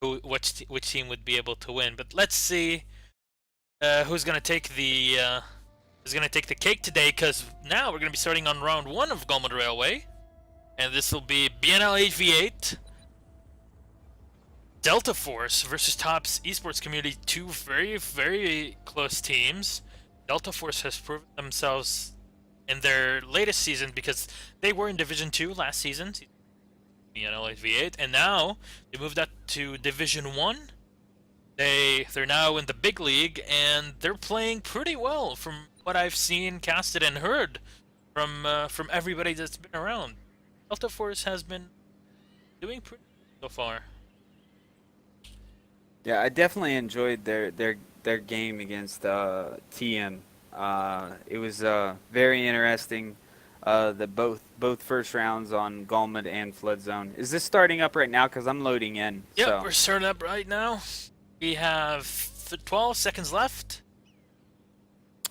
which team would be able to win. But let's see who's gonna take the cake today, because now we're gonna be starting on round 1 of Golmud Railway, and this will be BNL DIV1 Delta Force versus Top's Esports Community. Two very close teams. Delta Force has proven themselves in their latest season because they were in Division 2 last season, BNL DIV1, and now they moved up to Division 1. They're now in the big league, and they're playing pretty well from what I've seen, casted, and heard from everybody that's been around. Delta Force has been doing pretty so far. Yeah, I definitely enjoyed their game against TM. It was very interesting. The both first rounds on Golmud and Flood Zone. Is this starting up right now? Because I'm loading in. Yep, so. We're starting up right now. We have 12 seconds left.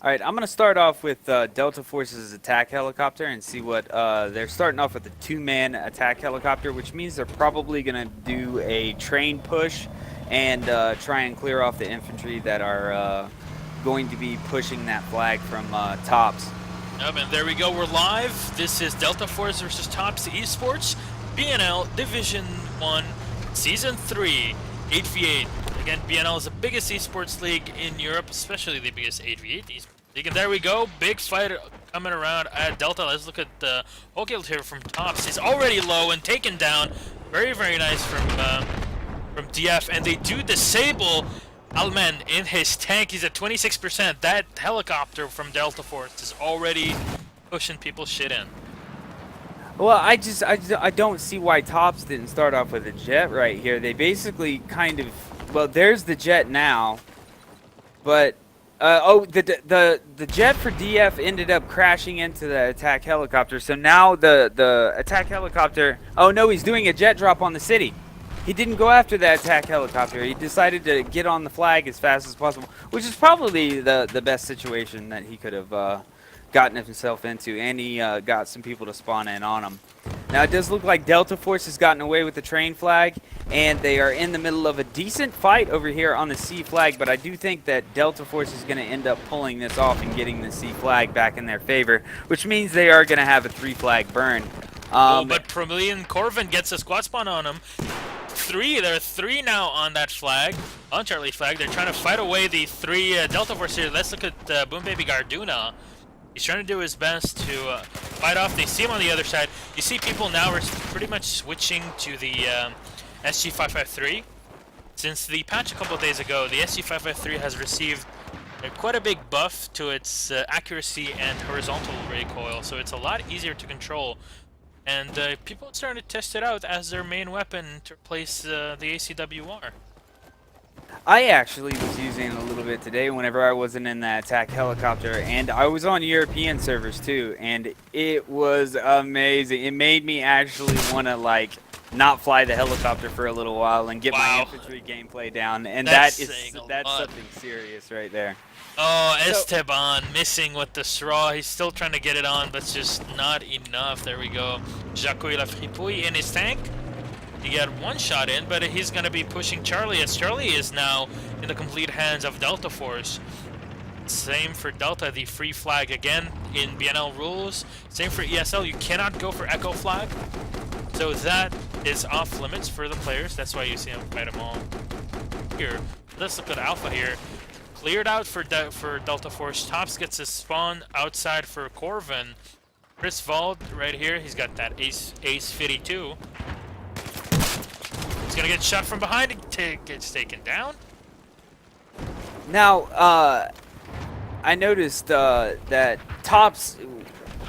All right, I'm going to start off with Delta Force's attack helicopter and see what they're starting off with a 2-man attack helicopter, which means they're probably going to do a train push and try and clear off the infantry that are going to be pushing that flag from Tops. Yep, and there we go. We're live. This is Delta Force versus Tops Esports, BNL Division 1, Season 3, 8v8. Again, BNL is the biggest esports league in Europe, especially the biggest 8v8 esports league. And there we go, big fight coming around at Delta. Let's look at the Hokilt here from Tops. He's already low and taken down. Very nice from DF, and they do disable Alman in his tank. He's at 26%. That helicopter from Delta Force is already pushing people's shit in. Well, I don't see why Tops didn't start off with a jet right here. They basically kind of, well, there's the jet now, but the jet for DF ended up crashing into the attack helicopter. So now the attack helicopter, oh no, he's doing a jet drop on the city. He didn't go after that attack helicopter. He decided to get on the flag as fast as possible, which is probably the best situation that he could have gotten himself into, and he got some people to spawn in on him. Now it does look like Delta Force has gotten away with the train flag, and they are in the middle of a decent fight over here on the C flag, but I do think that Delta Force is going to end up pulling this off and getting the C flag back in their favor, which means they are going to have a 3-flag burn. But Promelian Corvin gets a squad spawn on him. There are 3 now on that flag, on Charlie's flag. They're trying to fight away the 3 Delta Force here. Let's look at Boom Baby Garduna. He's trying to do his best to fight off. They see him on the other side. You see people now are pretty much switching to the SG553. Since the patch a couple of days ago, the SG553 has received quite a big buff to its accuracy and horizontal recoil, so it's a lot easier to control. And people are starting to test it out as their main weapon to replace the ACWR. I actually was using it a little bit today whenever I wasn't in that attack helicopter, and I was on European servers too, and it was amazing. It made me actually want to like not fly the helicopter for a little while and get my infantry gameplay down, and that's something serious right there. Oh, Esteban missing with the straw. He's still trying to get it on, but it's just not enough. There we go. Jacques Lafripouille in his tank. He got 1 shot in, but he's going to be pushing Charlie, as Charlie is now in the complete hands of Delta Force. Same for Delta, the free flag again in BNL rules. Same for ESL, you cannot go for Echo flag. So that is off limits for the players. That's why you see him fight them all here. Let's look at Alpha here. Cleared out for Delta Force. Tops gets a spawn outside for Corvin. Chris Vald right here. He's got that Ace 52. He's gonna get shot from behind and gets taken down. Now, I noticed that Tops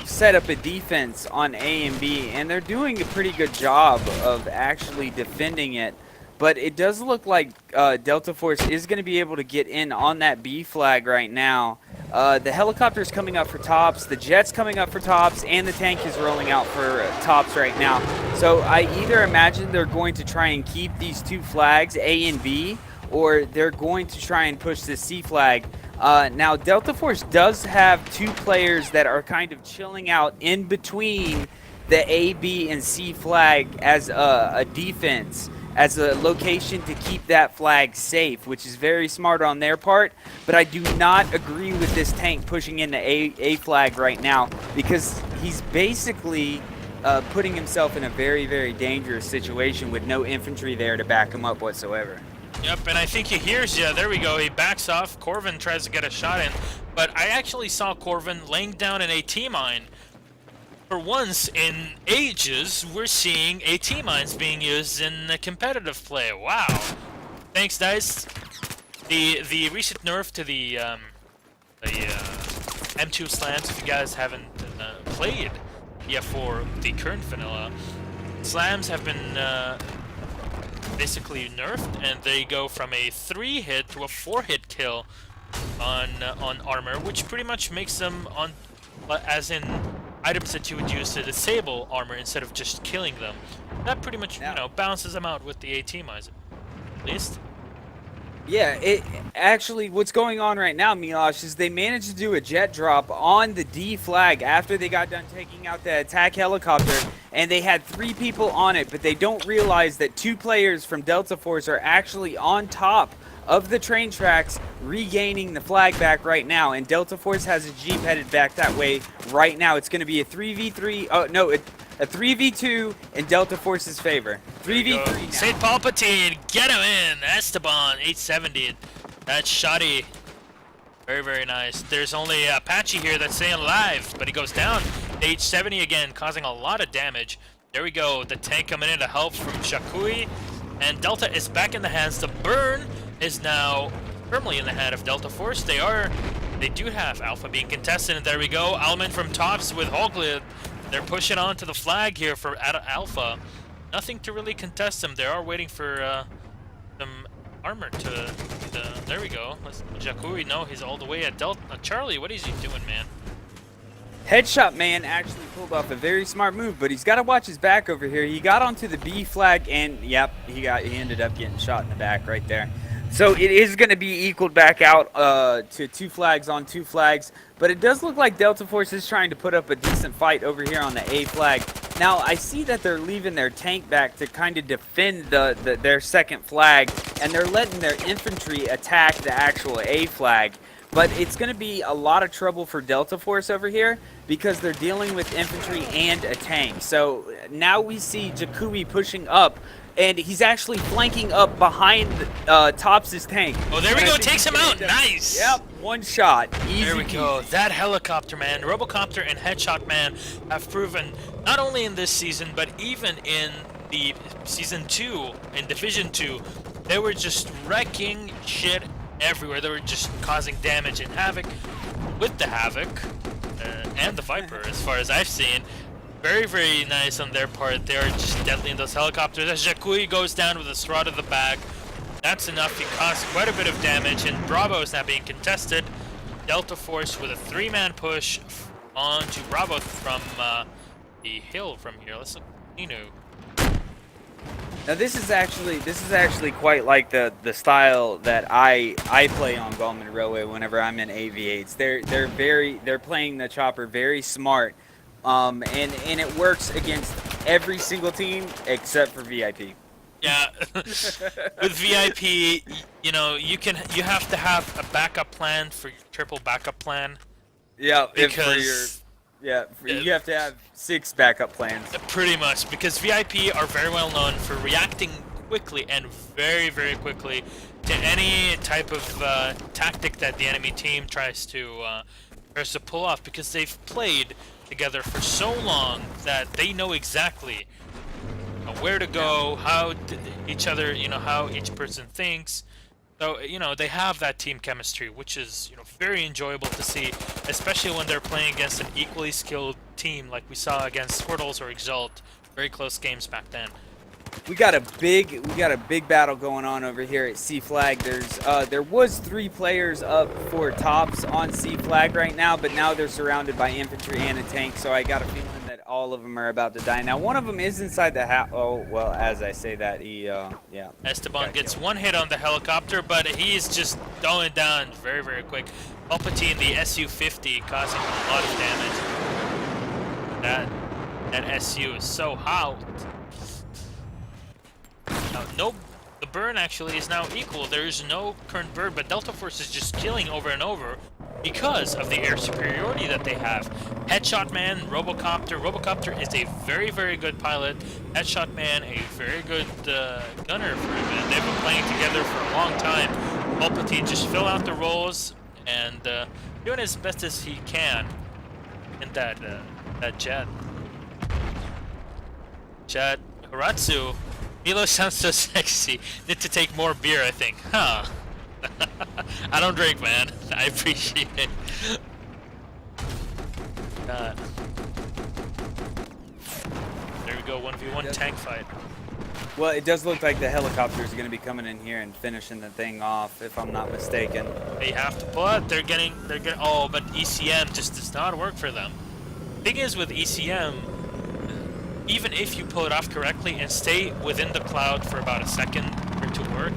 set up a defense on A and B, and they're doing a pretty good job of actually defending it. But it does look like Delta Force is going to be able to get in on that B flag right now. The helicopter's coming up for Tops, the jet's coming up for Tops, and the tank is rolling out for Tops right now. So I either imagine they're going to try and keep these 2 flags, A and B, or they're going to try and push the C flag. Now, Delta Force does have 2 players that are kind of chilling out in between the A, B, and C flag as a defense. as a location to keep that flag safe, which is very smart on their part. But I do not agree with this tank pushing into A flag right now, because he's basically putting himself in a very, very dangerous situation with no infantry there to back him up whatsoever. Yep, and I think he hears you. There we go. He backs off. Corvin tries to get a shot in, but I actually saw Corvin laying down an AT mine. For once in ages, we're seeing AT mines being used in competitive play. Wow. Thanks, guys. The recent nerf to the M2 slams, if you guys haven't played BF4, the current vanilla, slams have been basically nerfed, and they go from a 3-hit to a 4-hit kill on armor, which pretty much makes them on as in items that you would use to disable armor instead of just killing them. That pretty much, you know, balances them out with the AT mines, at least. Yeah, it actually, what's going on right now, Milosh, is they managed to do a jet drop on the D flag after they got done taking out the attack helicopter, and they had 3 people on it, but they don't realize that 2 players from Delta Force are actually on top of the train tracks regaining the flag back right now, and Delta Force has a Jeep headed back that way right now. It's going to be a 3v3, oh no, a 3v2 in Delta Force's favor. 3v3 now. St. Palpatine, get him in! Esteban, 870. That's shoddy. Very, very nice. There's only Apache here that's staying alive, but he goes down. H70 again, causing a lot of damage. There we go. The tank coming in to help from Shakui. And Delta is back in the hands. The burn is now firmly in the hand of Delta Force. They do have Alpha being contested, and there we go. Alman from tops with Hoglid. They're pushing on to the flag here for Alpha. Nothing to really contest them. They are waiting for some armor to there we go. Jakui, no, he's all the way at Delta. Charlie, what is he doing, man? Headshot Man actually pulled off a very smart move, but he's got to watch his back over here. He got onto the B flag, and yep, he ended up getting shot in the back right there. So it is going to be equaled back out to 2 flags on 2 flags, but it does look like Delta Force is trying to put up a decent fight over here on the A flag. Now, I see that they're leaving their tank back to kind of defend their second flag, and they're letting their infantry attack the actual A flag. But it's going to be a lot of trouble for Delta Force over here because they're dealing with infantry and a tank. So now we see Jakui pushing up, and he's actually flanking up behind Tops' tank. Oh, there we go. Takes him out. Nice. Yep, 1 shot. Easy. There we go. That helicopter man, Robocopter and Headshot Man have proven not only in this season, but even in the Season 2, in Division 2, they were just wrecking shit everywhere. They were just causing damage and havoc with the Havoc and the Viper, as far as I've seen. Very, very nice on their part. They are just deadly in those helicopters. As Jakui goes down with a straw to the back, that's enough. He caused quite a bit of damage, and Bravo is now being contested. Delta Force with a 3-man push on to Bravo from the hill from here. Let's look. Ninu. Now this is actually quite like the style that I play on Golmud Railway whenever I'm in AV8s. They're playing the chopper very smart. And it works against every single team except for VIP. Yeah, with VIP, you know, you have to have a backup plan for your triple backup plan. Yeah, because you have to have 6 backup plans. Pretty much, because VIP are very well known for reacting quickly and very, very quickly to any type of tactic that the enemy team tries to pull off, because they've played together for so long that they know exactly where to go, how each other, you know, how each person thinks. So, you know, they have that team chemistry, which is, you know, very enjoyable to see, especially when they're playing against an equally skilled team like we saw against Squirtles or Exalt. Very close games back then. We got a big battle going on over here at C flag. There was 3 players up for Tops on C flag right now, but now they're surrounded by infantry and a tank, so I got a feeling that all of them are about to die. Now one of them is inside the house. Oh, well, as I say that, he yeah. Esteban gets killed. 1 hit on the helicopter, but he's just going down very, very quick. Palpatine, the SU-50, causing a lot of damage. That SU is so hot. the burn actually is now equal. There is no current burn, but Delta Force is just killing over and over because of the air superiority that they have. Headshot Man, Robocopter. Robocopter is a very, very good pilot. Headshot Man, a very good gunner for him. And they've been playing together for a long time. Palpatine just fill out the roles and doing as best as he can in that jet. Jet, Haratsu. Milosh sounds so sexy. Need to take more beer, I think. Huh. I don't drink, man. I appreciate it. There we go, 1v1 tank fight. Well, it does look like the helicopters are going to be coming in here and finishing the thing off, if I'm not mistaken. They have to, but they're getting, oh, but ECM just does not work for them. Thing is with ECM, even if you pull it off correctly and stay within the cloud for about a second for it to work,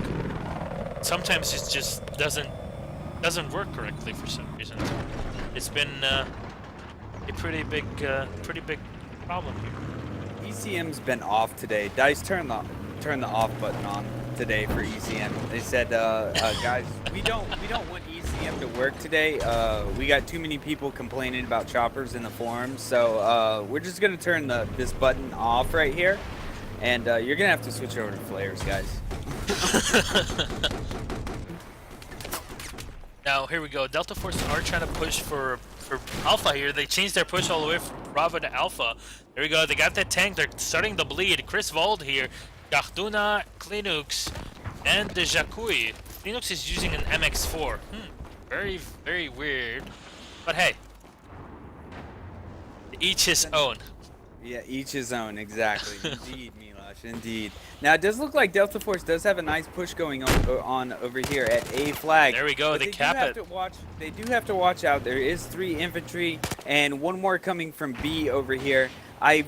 sometimes it just doesn't work correctly for some reason. It's been a pretty big problem here. ECM's been off today. DICE turned the off button on today for ECM. They said, guys, we don't want ECM to work today. We got too many people complaining about choppers in the forums, so we're just gonna turn this button off right here, and you're gonna have to switch over to flares, guys. Now here we go. Delta Force are trying to push for Alpha here. They changed their push all the way from Bravo to Alpha. There we go. They got that tank. They're starting to bleed. Chris Vold here. Garduna, Klinux, and the Jakui. Klinux is using an MX4. Very, very weird. But hey, each his own. Yeah, each his own, exactly. Indeed, Milosh, indeed. Now, it does look like Delta Force does have a nice push going on over here at A flag. There we go, they cap it. They do have to watch out. There is 3 infantry and 1 more coming from B over here. I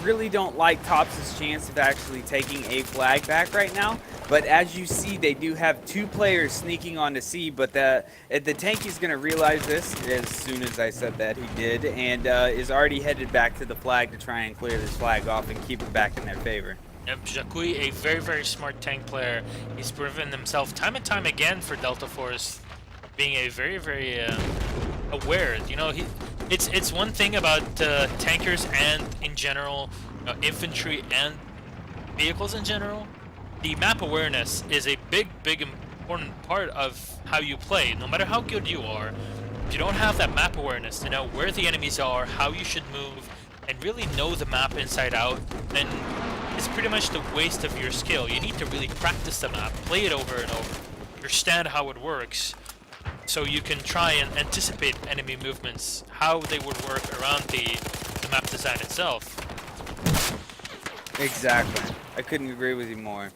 really don't like Tops' chance of actually taking A flag back right now, but as you see, they do have 2 players sneaking onto C, but the tank is going to realize this as soon as I said that he did, and is already headed back to the flag to try and clear this flag off and keep it back in their favor. Yep, Jakui, a very, very smart tank player. He's proven himself time and time again for Delta Force, being a very, very aware. You know, it's one thing about tankers and in general, infantry and vehicles in general. The map awareness is a big, important part of how you play. No matter how good you are, if you don't have that map awareness to know where the enemies are, how you should move, and really know the map inside out, then it's pretty much the waste of your skill. You need to really practice the map, play it over and over, understand how it works, so you can try and anticipate enemy movements, how they would work around the map design itself. Exactly. I couldn't agree with you more.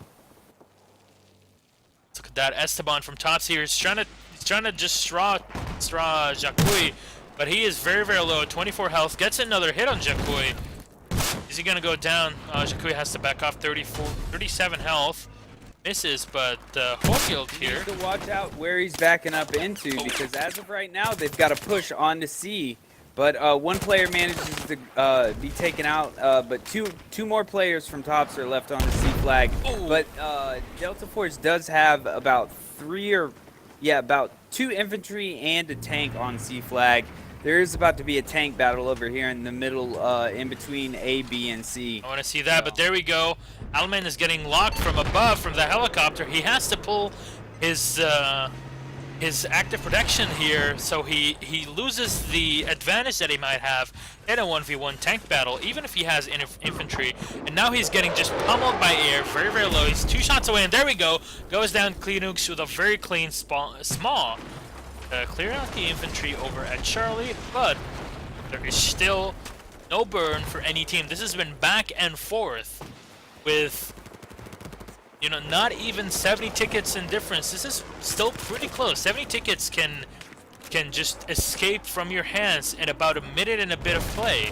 Look at that, Esteban from Tots here. He's trying to just straw Jakui, but he is very, very low, 24 health. Gets another hit on Jakui. Is he gonna go down? Jakui has to back off, 37 health. Misses, but Hofield here. Needs to watch out where he's backing up into, because as of right now, they've got to push on to C. But 1 player manages to be taken out, but two more players from Tops are left on the C flag. Ooh. But Delta Force does have about 2 infantry and a tank on C flag. There is about to be a tank battle over here in the middle, in between A, B, and C. I want to see that, but there we go. Alman is getting locked from above from the helicopter. He has to pull his active protection here, so he loses the advantage that he might have in a 1v1 tank battle, even if he has infantry. And now he's getting just pummeled by air, very, very low. He's 2 shots away, and there we go. Goes down Klinux with a very clean small. Clear out the infantry over at Charlie, but there is still no burn for any team. This has been back and forth with, you know, not even 70 tickets in difference. This is still pretty close. 70 tickets can just escape from your hands in about a minute and a bit of play.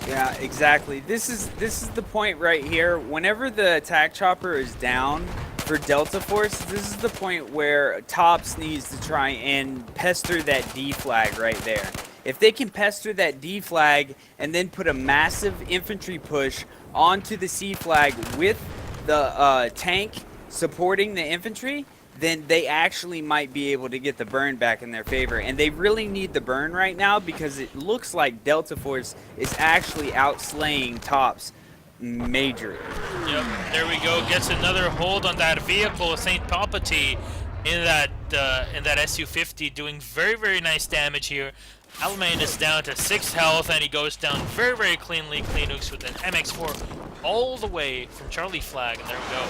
Yeah, exactly. This is the point right here. Whenever the attack chopper is down for Delta Force, this is the point where Tops needs to try and pester that D flag right there. If they can pester that D flag and then put a massive infantry push onto the C flag with the tank supporting the infantry, then they actually might be able to get the burn back in their favor. And they really need the burn right now because it looks like Delta Force is actually outslaying Tops majorly. Yep, there we go. Gets another hold on that vehicle, Saint Palpatine, in that Su-50, doing very, very nice damage here. Almain is down to 6 health, and he goes down very, very cleanly. Cleanooks with an MX4 all the way from Charlie Flag, and there we go.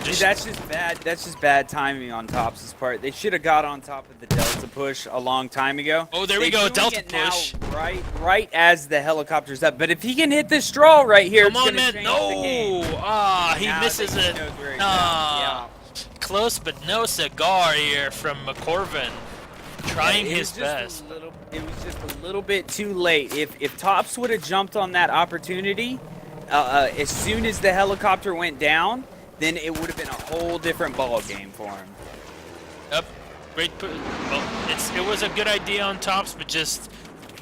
Dude, that's just bad. That's just bad timing on Tops' part. They should have got on top of the Delta push a long time ago. Oh, there we go, Delta push. Right as the helicopter's up. But if he can hit the straw right here, come on, man! No! Ah, he misses it. Ah, close but no cigar here from McCorvin. Trying his best. It was just a little bit too late. If Tops would have jumped on that opportunity as soon as the helicopter went down, then it would have been a whole different ball game for him. Yep, great. Well, it was a good idea on Tops, but just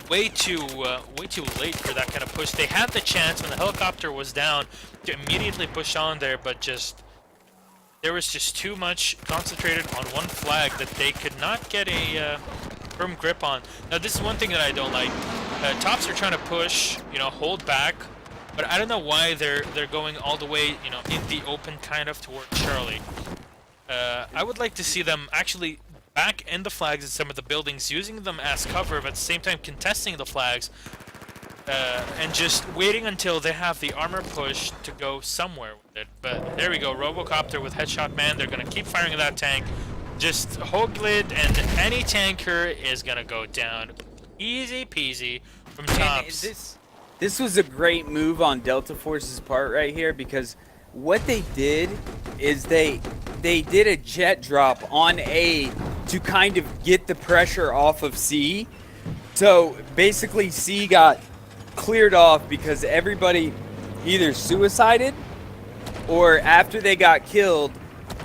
way too late for that kind of push. They had the chance when the helicopter was down to immediately push on there, but just there was just too much concentrated on one flag that they could not get a firm grip on. Now, this is one thing that I don't like. Tops are trying to push, hold back. But I don't know why they're going all the way, in the open kind of toward Charlie. I would like to see them actually back in the flags in some of the buildings, using them as cover, but at the same time contesting the flags, and just waiting until they have the armor push to go somewhere with it. But there we go, Robocopter with Headshot Man. They're going to keep firing at that tank. Just Hoglid and any tanker is going to go down. Easy peasy from Tops. This was a great move on Delta Force's part right here, because what they did is they did a jet drop on A to kind of get the pressure off of C. So basically C got cleared off because everybody either suicided or after they got killed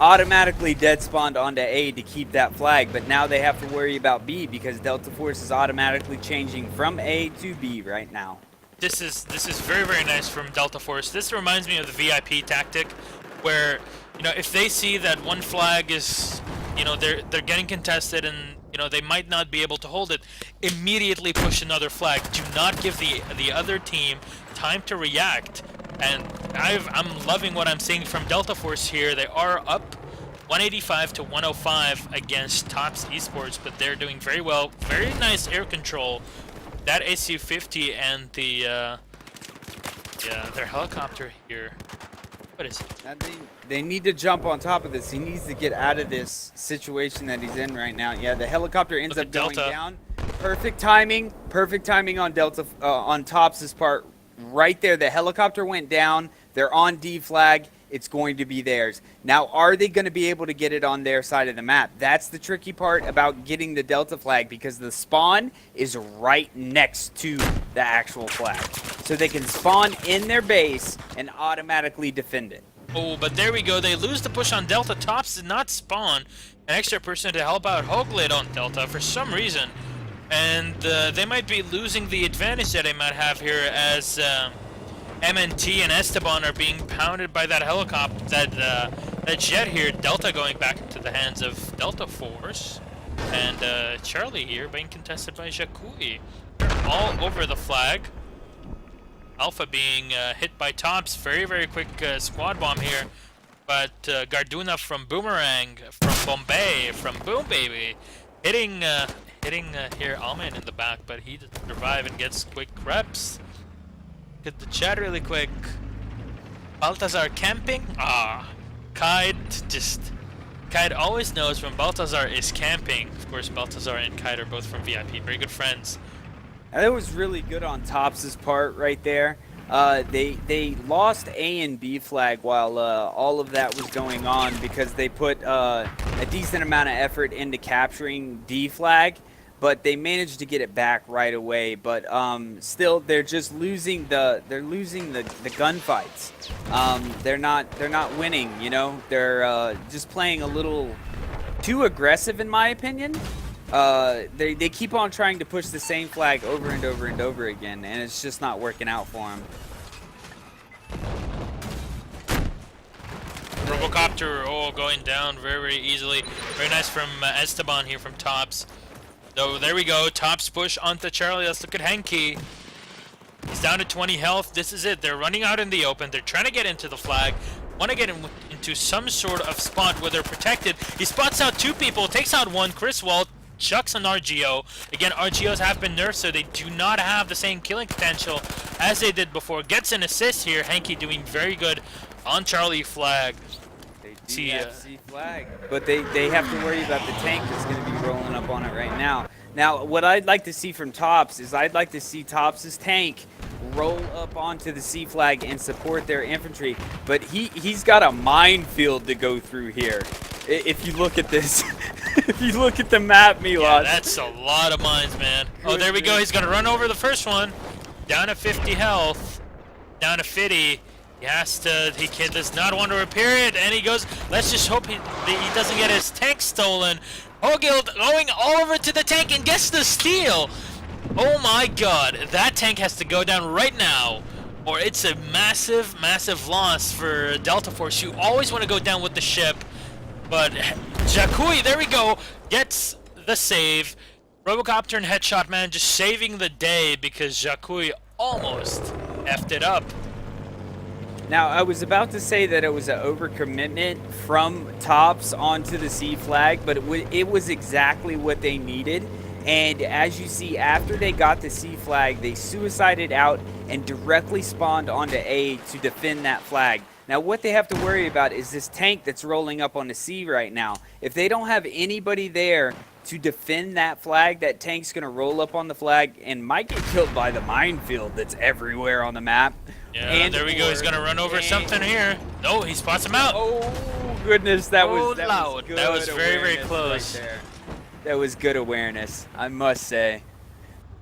automatically dead spawned onto A to keep that flag. But now they have to worry about B because Delta Force is automatically changing from A to B right now. This is very, very nice from Delta Force. This reminds me of the VIP tactic, where if they see that one flag is they're getting contested and they might not be able to hold it, immediately push another flag. Do not give the other team time to react. And I'm loving what I'm seeing from Delta Force here. They are up 185 to 105 against Tops Esports, but they're doing very well. Very nice air control. That Su-50 and their helicopter here. What is it? They need to jump on top of this. He needs to get out of this situation that he's in right now. Yeah, the helicopter ends up going down. Perfect timing on Delta on Tops' part. Right there, the helicopter went down. They're on D flag. It's going to be theirs. Now, are they going to be able to get it on their side of the map? That's the tricky part about getting the Delta flag, because the spawn is right next to the actual flag. So they can spawn in their base and automatically defend it. Oh, but there we go. They lose the push on Delta. Tops did not spawn an extra person to help out Hoglid on Delta for some reason. And they might be losing the advantage that they might have here as MNT and Esteban are being pounded by that helicopter, that jet here. Delta going back into the hands of Delta Force, and Charlie here being contested by Jacouille. They're all over the flag. Alpha being hit by Tops. Very, very quick squad bomb here, but Garduna from Boomerang, from Bombay, from Boom Baby, hitting here Alman in the back, but he doesn't survive and gets quick reps. Get the chat really quick. Baltazar camping? Kaid always knows when Baltazar is camping. Of course, Baltazar and Kaid are both from VIP. Very good friends. That was really good on Tops' part right there. They lost A and B flag while all of that was going on because they put a decent amount of effort into capturing D flag. But they managed to get it back right away. But still, they're just losing the gunfights. They're not winning. They're just playing a little too aggressive, in my opinion. They keep on trying to push the same flag over and over and over again, and it's just not working out for them. Robocopter, oh, going down very, very easily. Very nice from Esteban here from Tops. So there we go. Tops push onto Charlie. Let's look at Henke. He's down to 20 health. This is it. They're running out in the open. They're trying to get into the flag. Want to get into some sort of spot where they're protected. He spots out 2 people, takes out 1. Chris Walt chucks an RGO. Again, RGOs have been nerfed, so they do not have the same killing potential as they did before. Gets an assist here. Henke doing very good on Charlie flag. They do have C flag, but they have to worry about the tank that's going to be rolling up on it right now. Now, what I'd like to see from Tops is I'd like to see Tops' tank roll up onto the C flag and support their infantry, but he's got a minefield to go through here. If you look at this, if you look at the map, Milosh. Yeah, that's a lot of mines, man. Oh, there we go. He's going to run over the first one. Down to 50 health. Down to 50. He does not want to repair it, and he goes, let's just hope he doesn't get his tank stolen. Hogild going all over to the tank and gets the steal. Oh my god, that tank has to go down right now, or it's a massive, massive loss for Delta Force. You always want to go down with the ship, but Jakui, there we go, gets the save. Robocopter and Headshot Man just saving the day because Jakui almost effed it up. Now, I was about to say that it was an overcommitment from Tops onto the C flag, but it was exactly what they needed. And as you see, after they got the C flag, they suicided out and directly spawned onto A to defend that flag. Now, what they have to worry about is this tank that's rolling up on the C right now. If they don't have anybody there to defend that flag, that tank's going to roll up on the flag and might get killed by the minefield that's everywhere on the map. Yeah, and there we go. He's going to run over something here. No, he spots him out. Oh, goodness. That was good. That was very, very close. Right there. That was good awareness, I must say.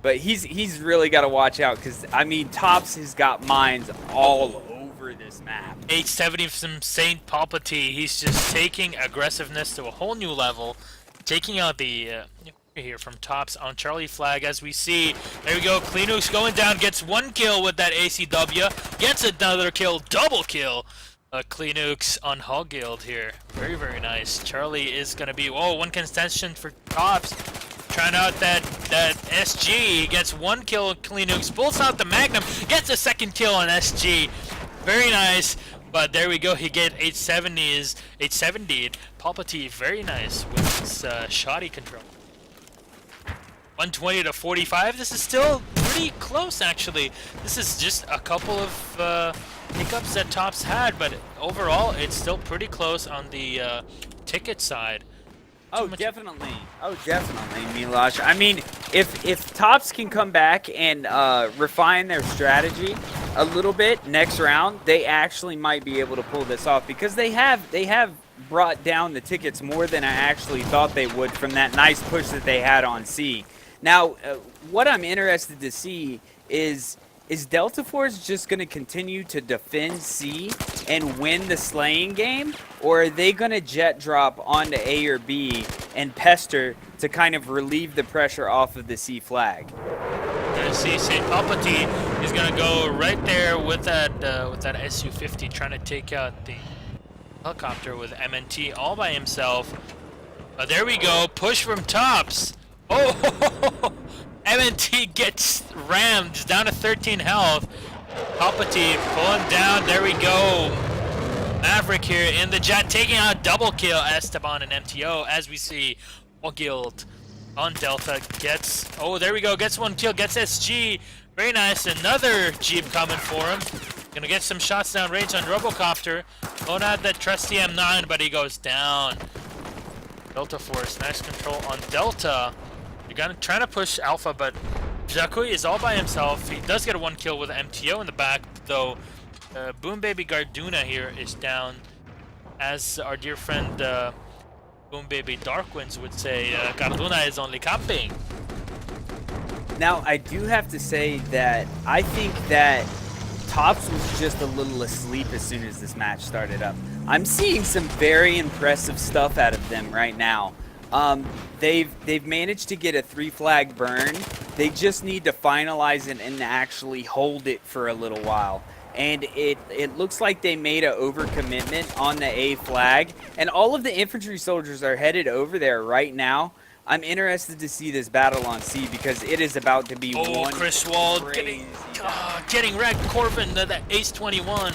But he's really got to watch out because, I mean, Tops has got mines all over this map. 870 from St. Palpatine. He's just taking aggressiveness to a whole new level. Taking out the here from Tops on Charlie flag as we see. There we go. Cleanuk's going down. Gets 1 kill with that ACW. Gets another kill. Double kill. Cleanuk's on Hogild here. Very, very nice. Charlie is going to be... Oh, 1 contention for Tops. Trying out that SG. Gets 1 kill. Cleanuk's pulls out the Magnum. Gets a 2nd kill on SG. Very nice. But there we go. He get 870s. 870'd. Palpatine, very nice with his shoddy control. 120 to 45. This is still pretty close, actually. This is just a couple of hiccups that Tops had, but overall, it's still pretty close on the ticket side. Oh, definitely. Oh, definitely, Milosh. I mean, if Tops can come back and refine their strategy a little bit next round, they actually might be able to pull this off because they have brought down the tickets more than I actually thought they would from that nice push that they had on C. Now, what I'm interested to see is Delta Force just going to continue to defend C and win the slaying game? Or are they going to jet drop onto A or B and pester to kind of relieve the pressure off of the C flag? Gonna see St. Palpatine is going to go right there with that Su-50 trying to take out the helicopter with MNT all by himself. There we go. Push from Tops. Oh, MNT gets rammed down to 13 health. Palpatine pulling down. There we go. Maverick here in the jet taking out double kill Esteban and MTO as we see Guild on Delta gets. Oh, there we go. Gets 1 kill. Gets SG. Very nice. Another Jeep coming for him. Gonna get some shots down range on Robocopter. Oh, not that trusty M9, but he goes down. Delta Force, nice control on Delta. You're trying to push Alpha, but Jakui is all by himself. He does get a 1 kill with MTO in the back, though. Boom Baby Garduna here is down, as our dear friend Boom Baby Darkwinds would say. Garduna is only camping. Now, I do have to say that I think that Tops was just a little asleep as soon as this match started up. I'm seeing some very impressive stuff out of them right now. They've managed to get a 3 flag burn. They just need to finalize it and actually hold it for a little while. and it looks like they made an overcommitment on the A flag, and all of the infantry soldiers are headed over there right now. I'm interested to see this battle on C because it is about to be Oh, one Chris Wald crazy getting wrecked. Corbin, the Ace 21.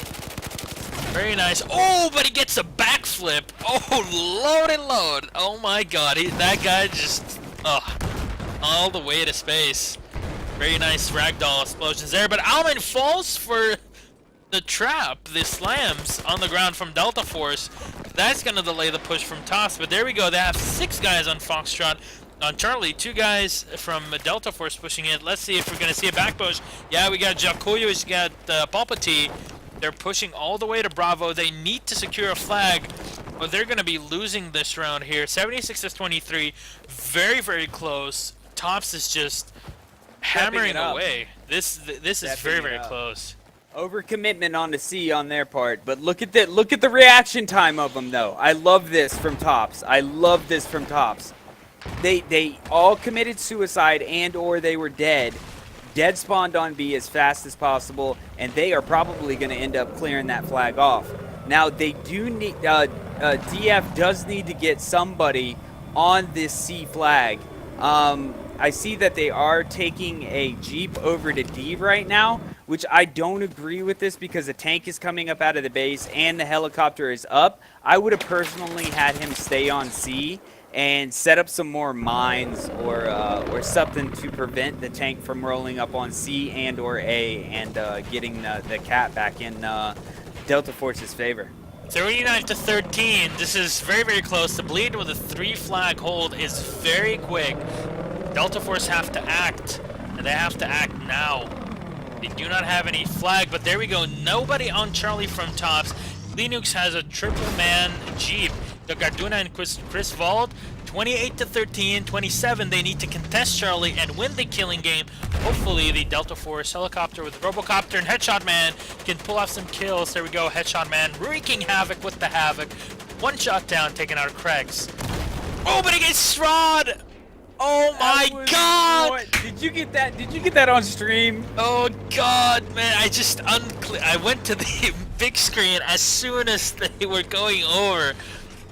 Very nice. Oh, but he gets a backflip. Oh, load and load. Oh my God, that guy just all the way to space. Very nice ragdoll explosions there, but Alman falls for the trap, the slams on the ground from Delta Force. That's gonna delay the push from Toss, but there we go. They have 6 guys on Foxtrot. On Charlie, 2 guys from Delta Force pushing it. Let's see if we're gonna see a back push. Yeah, we got Jakuyu, we got Palpatine. They're pushing all the way to Bravo. They need to secure a flag, but they're gonna be losing this round here. 76-23, very, very close. Tops is just hammering away. This is very, very close. Overcommitment on the C on their part, but look at the reaction time of them though. I love this from Tops. I love this from Tops. They all committed suicide and or they were dead spawned on B as fast as possible, and they are probably going to end up clearing that flag off. Now they do need DF does need to get somebody on this C flag. I see that they are taking a Jeep over to D right now, which I don't agree with this because a tank is coming up out of the base and the helicopter is up. I would have personally had him stay on C and set up some more mines or something to prevent the tank from rolling up on C and or A and getting the cat back in Delta Force's favor. 39-13. This is very, very close. The bleed with a 3 flag hold is very quick. Delta Force have to act, and they have to act now. They do not have any flag, but there we go. Nobody on Charlie from Tops. Linux has a triple man Jeep. The Garduna and Chris Vald, 28-13, 27. They need to contest Charlie and win the killing game. Hopefully, the Delta Force helicopter with Robocopter and Headshot Man can pull off some kills. There we go, Headshot Man wreaking havoc with the havoc. 1 shot down, taking out Craigs. Oh, but he gets Strahd! Oh my God! What? Did you get that? Did you get that on stream? Oh God, man! I went to the big screen as soon as they were going over.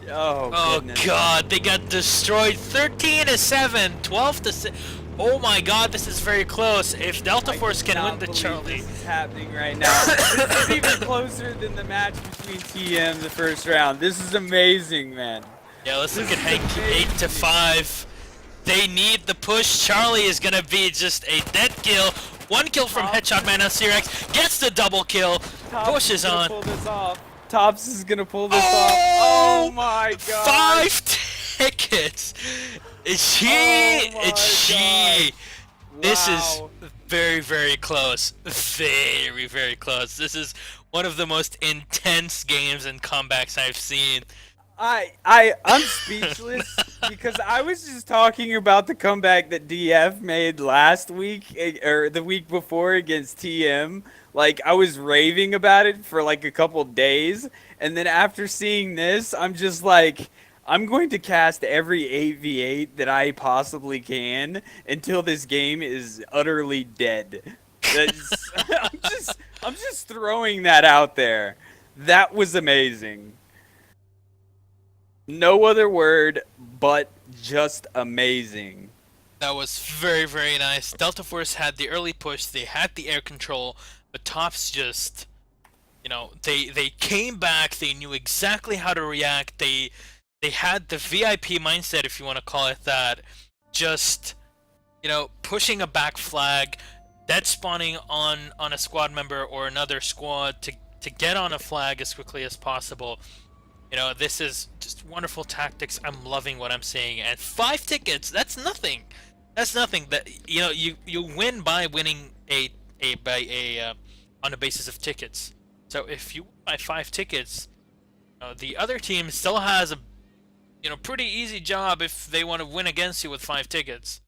Oh God, they got destroyed. 13-7, 12-6. Oh my God, this is very close. If Delta Force can win the Charlie, this is happening right now. This is even closer than the match between TM the first round. This is amazing, man. Yeah, let's look at Hank. 8-5. They need the push. Charlie is gonna be just a dead kill. 1 kill from Headshot Man on Cyrex. Gets the double kill. Pushes on. Pull this off. Tops is gonna pull this off. Oh my God. 5 tickets. It's she. It's she. Wow. This is very, very close. Very, very close. This is one of the most intense games and comebacks I've seen. I'm speechless because I was just talking about the comeback that DF made last week or the week before against TM. Like, I was raving about it for like a couple days, and then after seeing this, I'm just like, I'm going to cast every 8v8 that I possibly can until this game is utterly dead. I'm just throwing that out there. That was amazing. No other word but just amazing. That was very, very nice. Delta Force had the early push. They had the air control. But Tops just, you know, they came back. They knew exactly how to react. They had the VIP mindset, if you want to call it that. Just, you know, pushing a back flag, dead spawning on a squad member or another squad to get on a flag as quickly as possible. You know, this is just wonderful tactics. I'm loving what I'm seeing. And 5 tickets, that's nothing. That's nothing. That, you know, you win by winning on the basis of tickets. So if you win by 5 tickets, the other team still has a pretty easy job if they want to win against you with 5 tickets.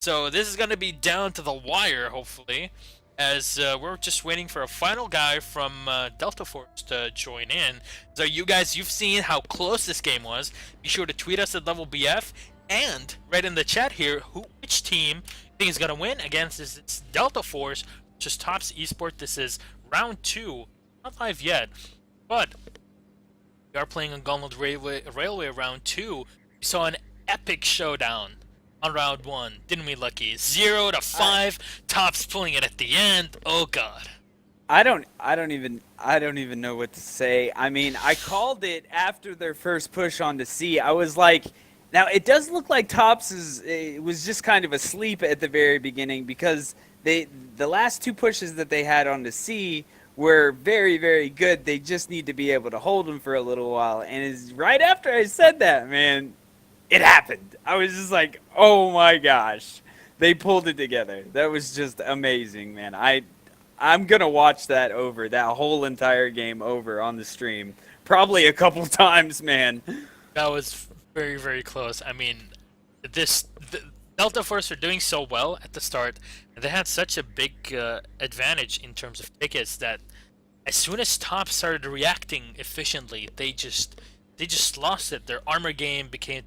So this is going to be down to the wire, hopefully, as we're just waiting for a final guy from Delta Force to join in. So you guys, you've seen how close this game was. Be sure to tweet us at LevelBF and write in the chat here which team you think is going to win against this Delta Force, which is Tops Esport. This is round 2, not live yet, but we are playing on Golmud Railway round 2. We saw an epic showdown on round 1, didn't we, Lucky? 0 to 5, tops pulling it at the end. Oh god. I don't even know what to say. I mean, I called it after their first push onto C. I was like, now it does look like Tops was just kind of asleep at the very beginning, because the last 2 pushes that they had onto C were very, very good. They just need to be able to hold them for a little while. And it's right after I said that, man, it happened. I was just like, oh my gosh, they pulled it together. That was just amazing, man. I'm gonna watch that whole entire game over on the stream, probably a couple times, man. That was very, very close. I mean, the Delta Force are doing so well at the start, and they had such a big advantage in terms of tickets that as soon as Top started reacting efficiently, they just lost it. Their armor game came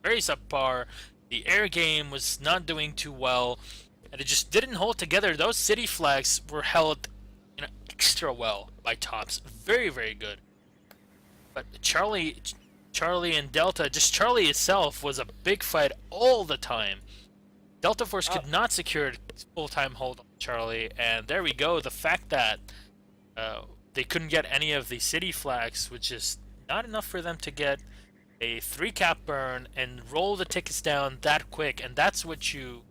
very subpar. The air game was not doing too well, and it just didn't hold together. Those city flags were held, extra well by Tops. Very, very good. But Charlie and Delta, just Charlie itself was a big fight all the time. Delta Force could not secure full-time hold on Charlie, and there we go. The fact that they couldn't get any of the city flags, which is not enough for them to get a 3-cap burn and roll the tickets down that quick, and that's what you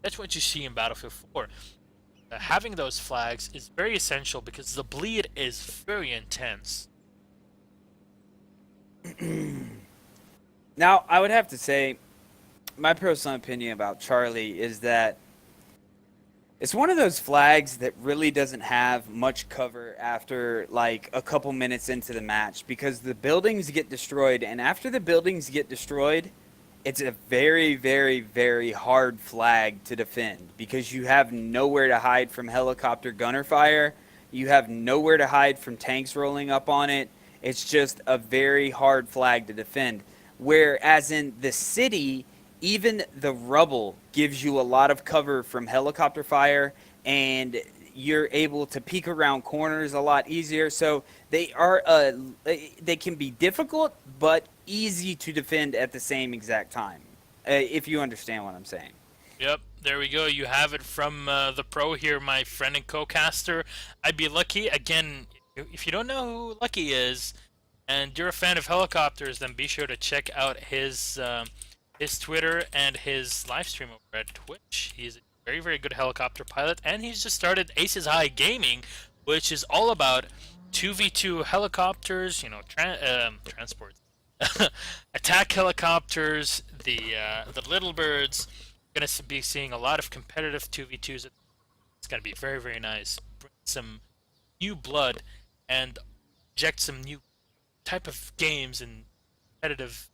see in Battlefield 4. Having those flags is very essential because the bleed is very intense. Now, I would have to say, my personal opinion about Charlie is that it's one of those flags that really doesn't have much cover after like a couple minutes into the match, because the buildings get destroyed, and after the buildings get destroyed, it's a very, very, very hard flag to defend, because you have nowhere to hide from helicopter gunner fire. You have nowhere to hide from tanks rolling up on it. It's just a very hard flag to defend. Whereas in the city, even the rubble gives you a lot of cover from helicopter fire, and you're able to peek around corners a lot easier. So they can be difficult, but easy to defend at the same exact time, if you understand what I'm saying. Yep, there we go. You have it from the pro here, my friend and co-caster, Ibelucky. Again, if you don't know who Lucky is, and you're a fan of helicopters, then be sure to check out his Twitter and his live stream over at Twitch. He's a very, very good helicopter pilot, and he's just started Aces High Gaming, which is all about 2v2 helicopters, transports, attack helicopters, the little birds. You're gonna be seeing a lot of competitive 2v2s. It's gonna be very, very nice. Bring some new blood and inject some new type of games and competitiveness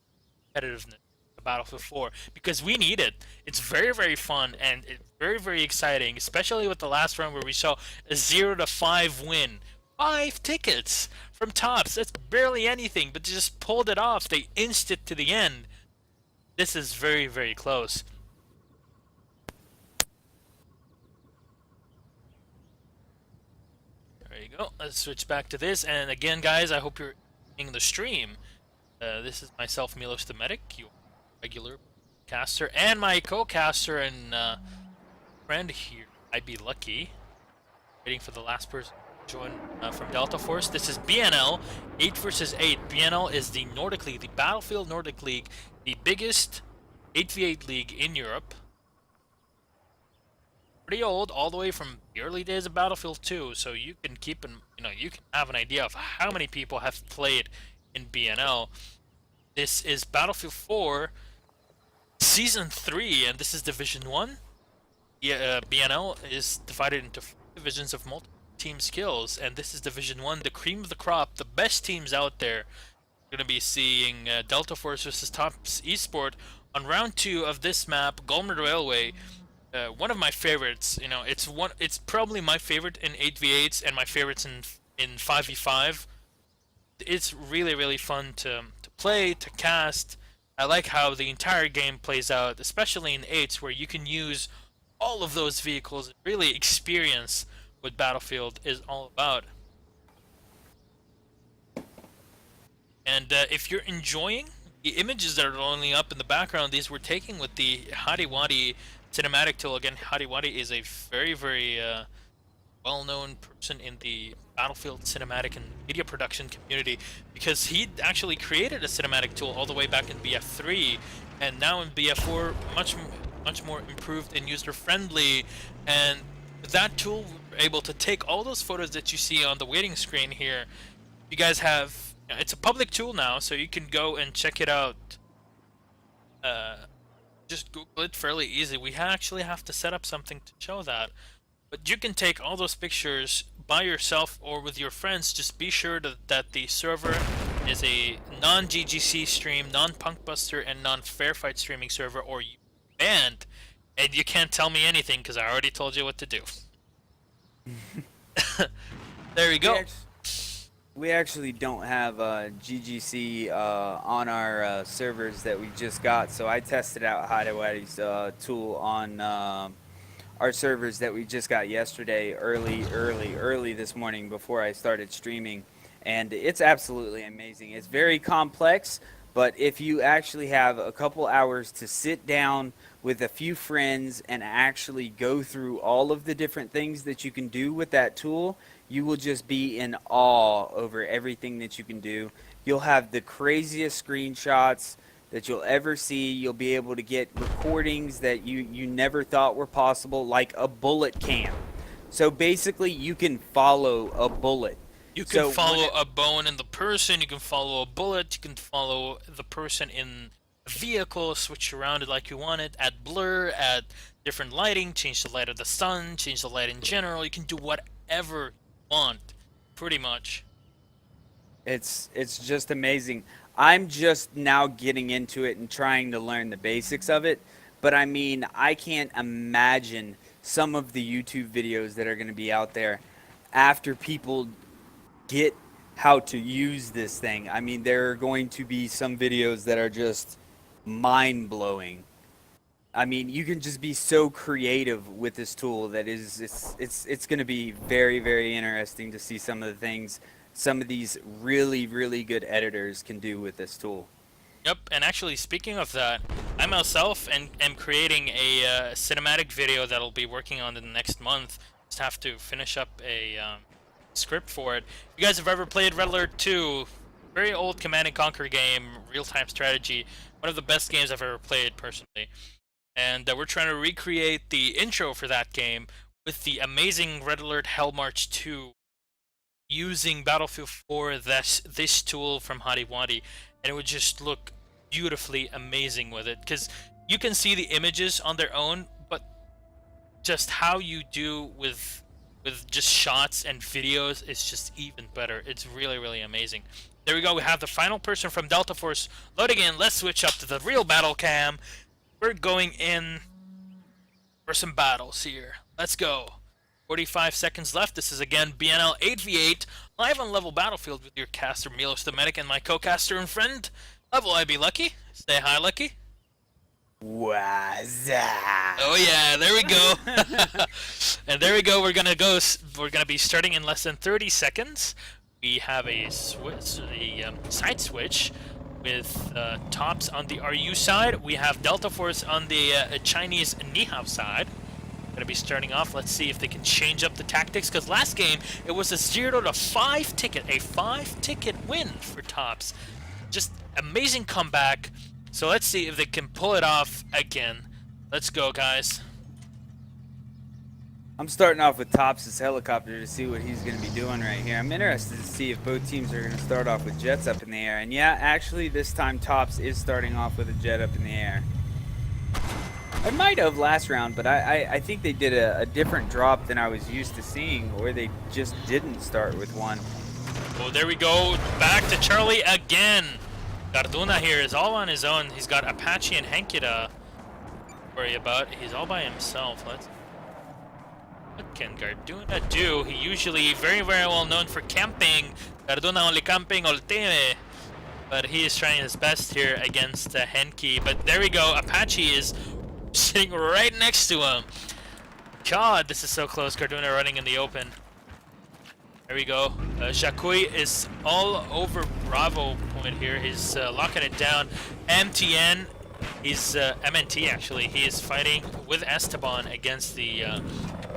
to Battlefield 4, because we need it. It's very, very fun, and it's very, very exciting, especially with the last round where we saw a 0 to 5 win. 5 tickets from Tops. That's barely anything, but they just pulled it off. They inched it to the end. This is very, very close. There you go. Let's switch back to this. And again, guys, I hope you're in the stream. This is myself, Milosh the Medic, your regular caster, and my co-caster and friend here, Ibelucky. Waiting for the last person to join from Delta Force. This is BNL 8 versus 8. BNL is the Nordic League, the Battlefield Nordic League, the biggest 8v8 league in Europe. Pretty old, all the way from the early days of Battlefield 2, so you can you can have an idea of how many people have played in BNL. This is Battlefield 4 Season 3, and this is Division 1. BNL is divided into 4 divisions of multiple team skills, and this is Division 1, the cream of the crop, the best teams out there. We're going to be seeing Delta Force versus Tops Esport on round 2 of this map, Golmud Railway. One of my favorites, it's probably my favorite in 8v8s and my favorites in 5v5. It's really, really fun to play, to cast. I like how the entire game plays out, especially in 8s, where you can use all of those vehicles and really experience what Battlefield is all about. And if you're enjoying the images that are rolling up in the background, these we're taking with the Hadiwadi cinematic tool. Again, Hadiwadi is a very, very well-known person in the Battlefield cinematic and media production community, because he actually created a cinematic tool all the way back in BF3, and now in BF4, much more improved and user-friendly. And with that tool, we're able to take all those photos that you see on the waiting screen here. You guys have, it's a public tool now, so you can go and check it out. Just Google it fairly easy. We actually have to set up something to show that. But you can take all those pictures by yourself or with your friends. Just be sure that the server is a non-GGC stream, non-Punkbuster, and non-Fairfight streaming server, or you banned, and you can't tell me anything because I already told you what to do. There you go. We actually don't have GGC on our servers that we just got, so I tested out Hadiwadi's tool on our servers that we just got yesterday, early this morning before I started streaming, and it's absolutely amazing. It's very complex, but if you actually have a couple hours to sit down with a few friends and actually go through all of the different things that you can do with that tool, you will just be in awe over everything that you can do. You'll have the craziest screenshots that you'll ever see. You'll be able to get recordings that you never thought were possible, like a bullet cam. So basically, you can follow a bullet. You can follow a bone in the person, you can follow a bullet, you can follow the person in a vehicle, switch around it like you want it, add blur, add different lighting, change the light of the sun, change the light in general. You can do whatever want, pretty much. It's just amazing. I'm just now getting into it and trying to learn the basics of it, but I mean, I can't imagine some of the YouTube videos that are going to be out there after people get how to use this thing. I mean, there are going to be some videos that are just mind-blowing. I mean, you can just be so creative with this tool that it's going to be very, very interesting to see some of the things some of these really, really good editors can do with this tool. Yep, and actually, speaking of that, I myself am creating a cinematic video that I'll be working on in the next month. Just have to finish up a script for it. If you guys have ever played Red Alert 2, very old Command and Conquer game, real-time strategy, one of the best games I've ever played personally. And we're trying to recreate the intro for that game with the amazing Red Alert Hell March 2 using Battlefield 4, this tool from Hadiwadi, and it would just look beautifully amazing with it, because you can see the images on their own, but just how you do with just shots and videos is just even better. It's really, really amazing. There we go. We have the final person from Delta Force loading in. Let's switch up to the real battle cam. We're going in for some battles here. Let's go. 45 seconds left. This is again BNL 8v8 live on Level Battlefield with your caster Milosh the Medic and my co-caster and friend Level Ibelucky. Say hi, Lucky. What's up? Oh yeah, there we go. And there we go. We're gonna be starting in less than 30 seconds. We have a switch, side switch with Tops on the RU side. We have Delta Force on the Chinese Nihao side. Gonna be starting off. Let's see if they can change up the tactics, because last game it was a 0-5 ticket, a 5-ticket win for Tops. Just amazing comeback. So let's see if they can pull it off again. Let's go, guys. I'm starting off with Tops' helicopter to see what he's going to be doing right here. I'm interested to see if both teams are going to start off with jets up in the air. And yeah, actually this time Tops is starting off with a jet up in the air. I might have last round, but I think they did a different drop than I was used to seeing, or they just didn't start with one. Oh, there we go. Back to Charlie again. Garduna here is all on his own. He's got Apache and Henke to worry about. He's all by himself. What can Garduna do? He usually very, very well known for camping. Garduna only camping ultime. But he is trying his best here against Henke. But there we go. Apache is sitting right next to him. God, this is so close. Cardona running in the open. There we go. Jacouille is all over Bravo point here. He's locking it down. MTN, he's MNT actually. He is fighting with Esteban against the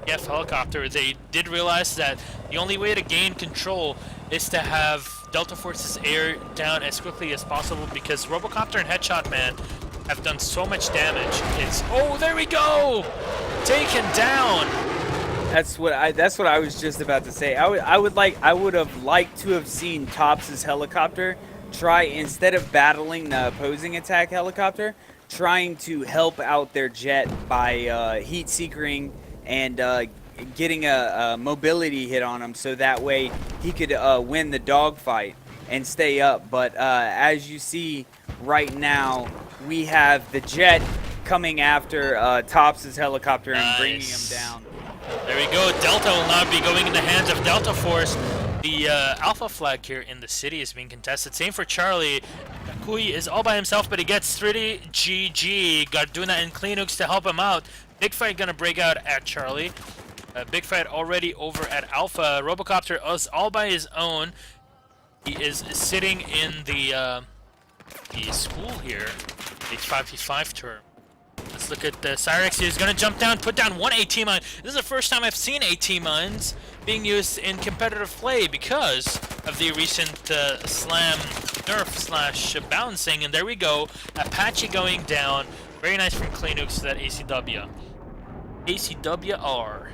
BF helicopter. They did realize that the only way to gain control is to have Delta Force's air down as quickly as possible, because Robocopter and Headshot Man have done so much damage. It's there we go, taken down. That's what I was just about to say. I would have liked to have seen Tops's helicopter try, instead of battling the opposing attack helicopter, trying to help out their jet by heat seekering and getting a mobility hit on him, so that way he could win the dogfight and stay up. But as you see right now, we have the jet coming after Tops's helicopter and bringing him down. There we go. Delta will now be going in the hands of Delta Force. The Alpha flag here in the city is being contested. Same for Charlie. Kui is all by himself, but he gets 30 GG. Garduna and Cleanooks to help him out. Big fight gonna break out at Charlie. Big fight already over at Alpha. Robocopter is all by his own. He is sitting in the school here. The 5v5 term. Let's look at Cyrex. He's going to jump down, put down one AT mine. This is the first time I've seen AT mines being used in competitive play because of the recent slam nerf slash bouncing. And there we go. Apache going down. Very nice from Cleanooks to that ACW. ACWR.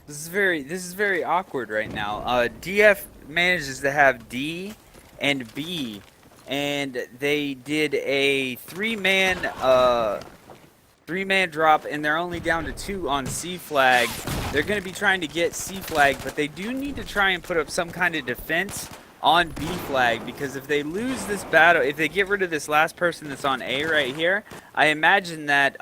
This is very awkward right now. DF manages to have D and B, and they did a three-man drop, and they're only down to 2 on C flag. They're going to be trying to get C flag, but they do need to try and put up some kind of defense on B flag, because if they lose this battle, if they get rid of this last person that's on A right here, I imagine that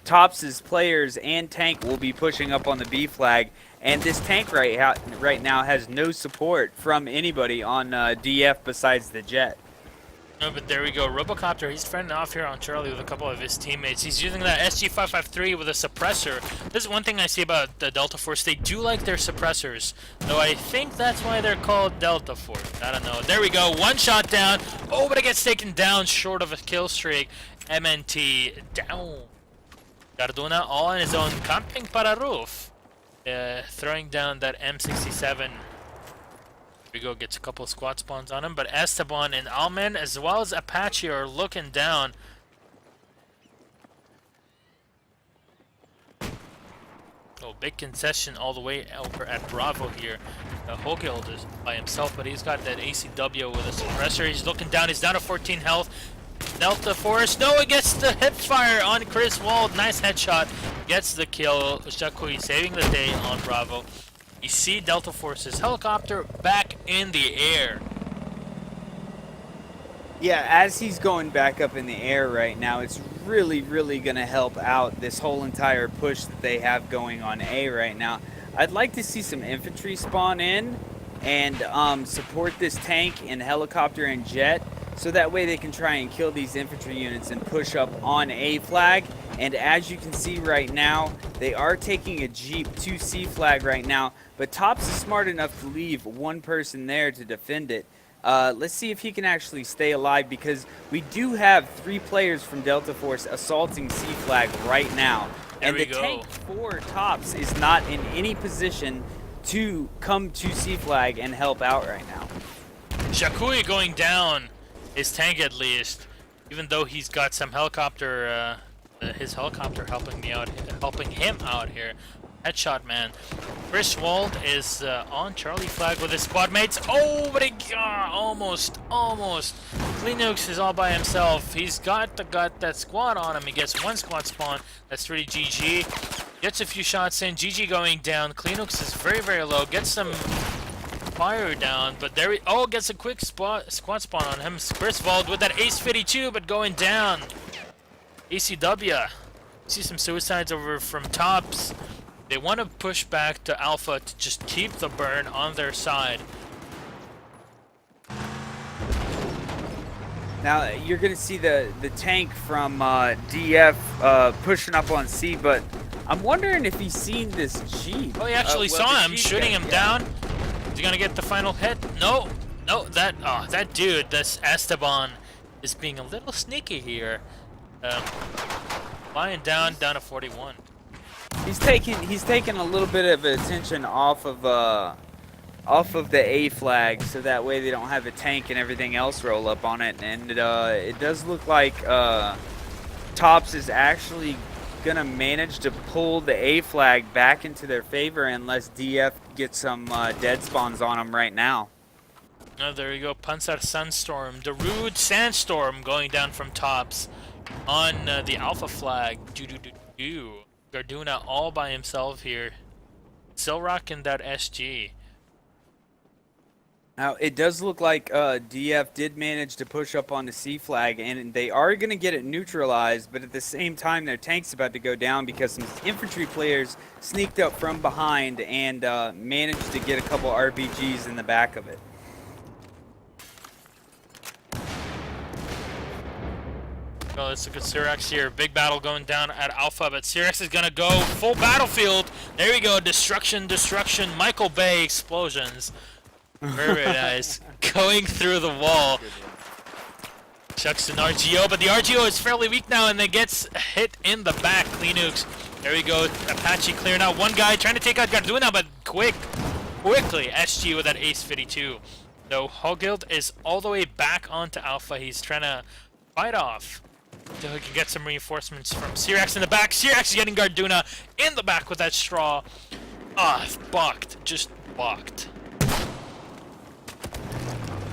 Tops's players and tank will be pushing up on the B flag, and this tank right now has no support from anybody on DF besides the jet. No, but there we go. Robocopter, he's fending off here on Charlie with a couple of his teammates. He's using that SG553 with a suppressor. This is one thing I see about the Delta Force. They do like their suppressors, though I think that's why they're called Delta Force. I don't know. There we go. One shot down. Oh, but it gets taken down short of a kill streak. MNT down. Cardona all on his own, camping para roof. Throwing down that M67. Here we go, gets a couple of squad spawns on him, but Esteban and Almen as well as Apache are looking down. Oh, big concession all the way over at Bravo here. Hogild is by himself, but he's got that ACW with a suppressor. He's looking down, he's down to 14 health. Delta Force, no, it gets the hip fire on Chris Wald. Nice headshot, gets the kill. Jacouille saving the day on Bravo. You see Delta Force's helicopter back in the air. Yeah, as he's going back up in the air right now, it's really going to help out this whole entire push that they have going on A right now. I'd like to see some infantry spawn in and support this tank and helicopter and jet, so that way they can try and kill these infantry units and push up on A flag. And as you can see right now, they are taking a Jeep to C flag right now, but Tops is smart enough to leave one person there to defend it. Let's see if he can actually stay alive, because we do have 3 players from Delta Force assaulting C flag right now. And the tank for Tops is not in any position to come to C flag and help out right now. Jacouille going down. His tank at least, even though he's got some helicopter, his helicopter helping him out here. Headshot man. Chris Wald is on Charlie flag with his squad mates. Oh, but he almost. Cleanooks is all by himself. He's got that squad on him. He gets one squad spawn. That's 3 GG. Gets a few shots in. GG going down. Cleanooks is very low. Gets some fire down, but there gets a quick squad spawn on him. Chris Wald with that ace 52, but going down. ACW. See some suicides over from Tops. They want to push back to Alpha to just keep the burn on their side. Now you're gonna see the tank from DF pushing up on C, but I'm wondering if he's seen this Jeep. Oh, he actually well, saw the him, Jeep shooting guy, him yeah. down. Is he gonna get the final hit? No, no, that dude, this Esteban, is being a little sneaky here. Flying down to 41. He's taking a little bit of attention off of the A flag, so that way they don't have a tank and everything else roll up on it. And it does look like Tops is actually gonna manage to pull the A flag back into their favor unless DF gets some dead spawns on them right now. Oh, there you go, Panzer Sunstorm, the rude sandstorm going down from Tops on the Alpha flag. Garduna all by himself here. Still rocking that SG. Now, it does look like DF did manage to push up on the C flag, and they are going to get it neutralized, but at the same time, their tank's about to go down because some infantry players sneaked up from behind and managed to get a couple RPGs in the back of it. Oh, let's look at Cyrax here. Big battle going down at Alpha, but Cyrax is going to go full battlefield. There we go. Destruction, destruction. Michael Bay explosions. Very, very nice. Going through the wall. Chucks an RGO, but the RGO is fairly weak now, and then gets hit in the back. Clean nukes. There we go. Apache clearing out one guy, trying to take out Garduna, but quickly, SG with that Ace 52. So Hogild is all the way back onto Alpha. He's trying to fight off so he can get some reinforcements from Cyrax in the back. Cyrax is getting Garduna in the back with that straw. Ah, balked. Just balked.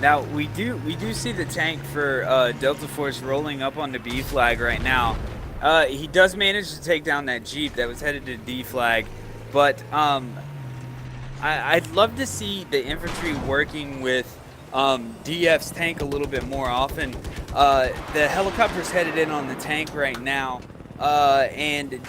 Now, we do see the tank for Delta Force rolling up on the B flag right now. He does manage to take down that Jeep that was headed to D flag, but I'd love to see the infantry working with DF's tank a little bit more often. The helicopter's headed in on the tank right now, and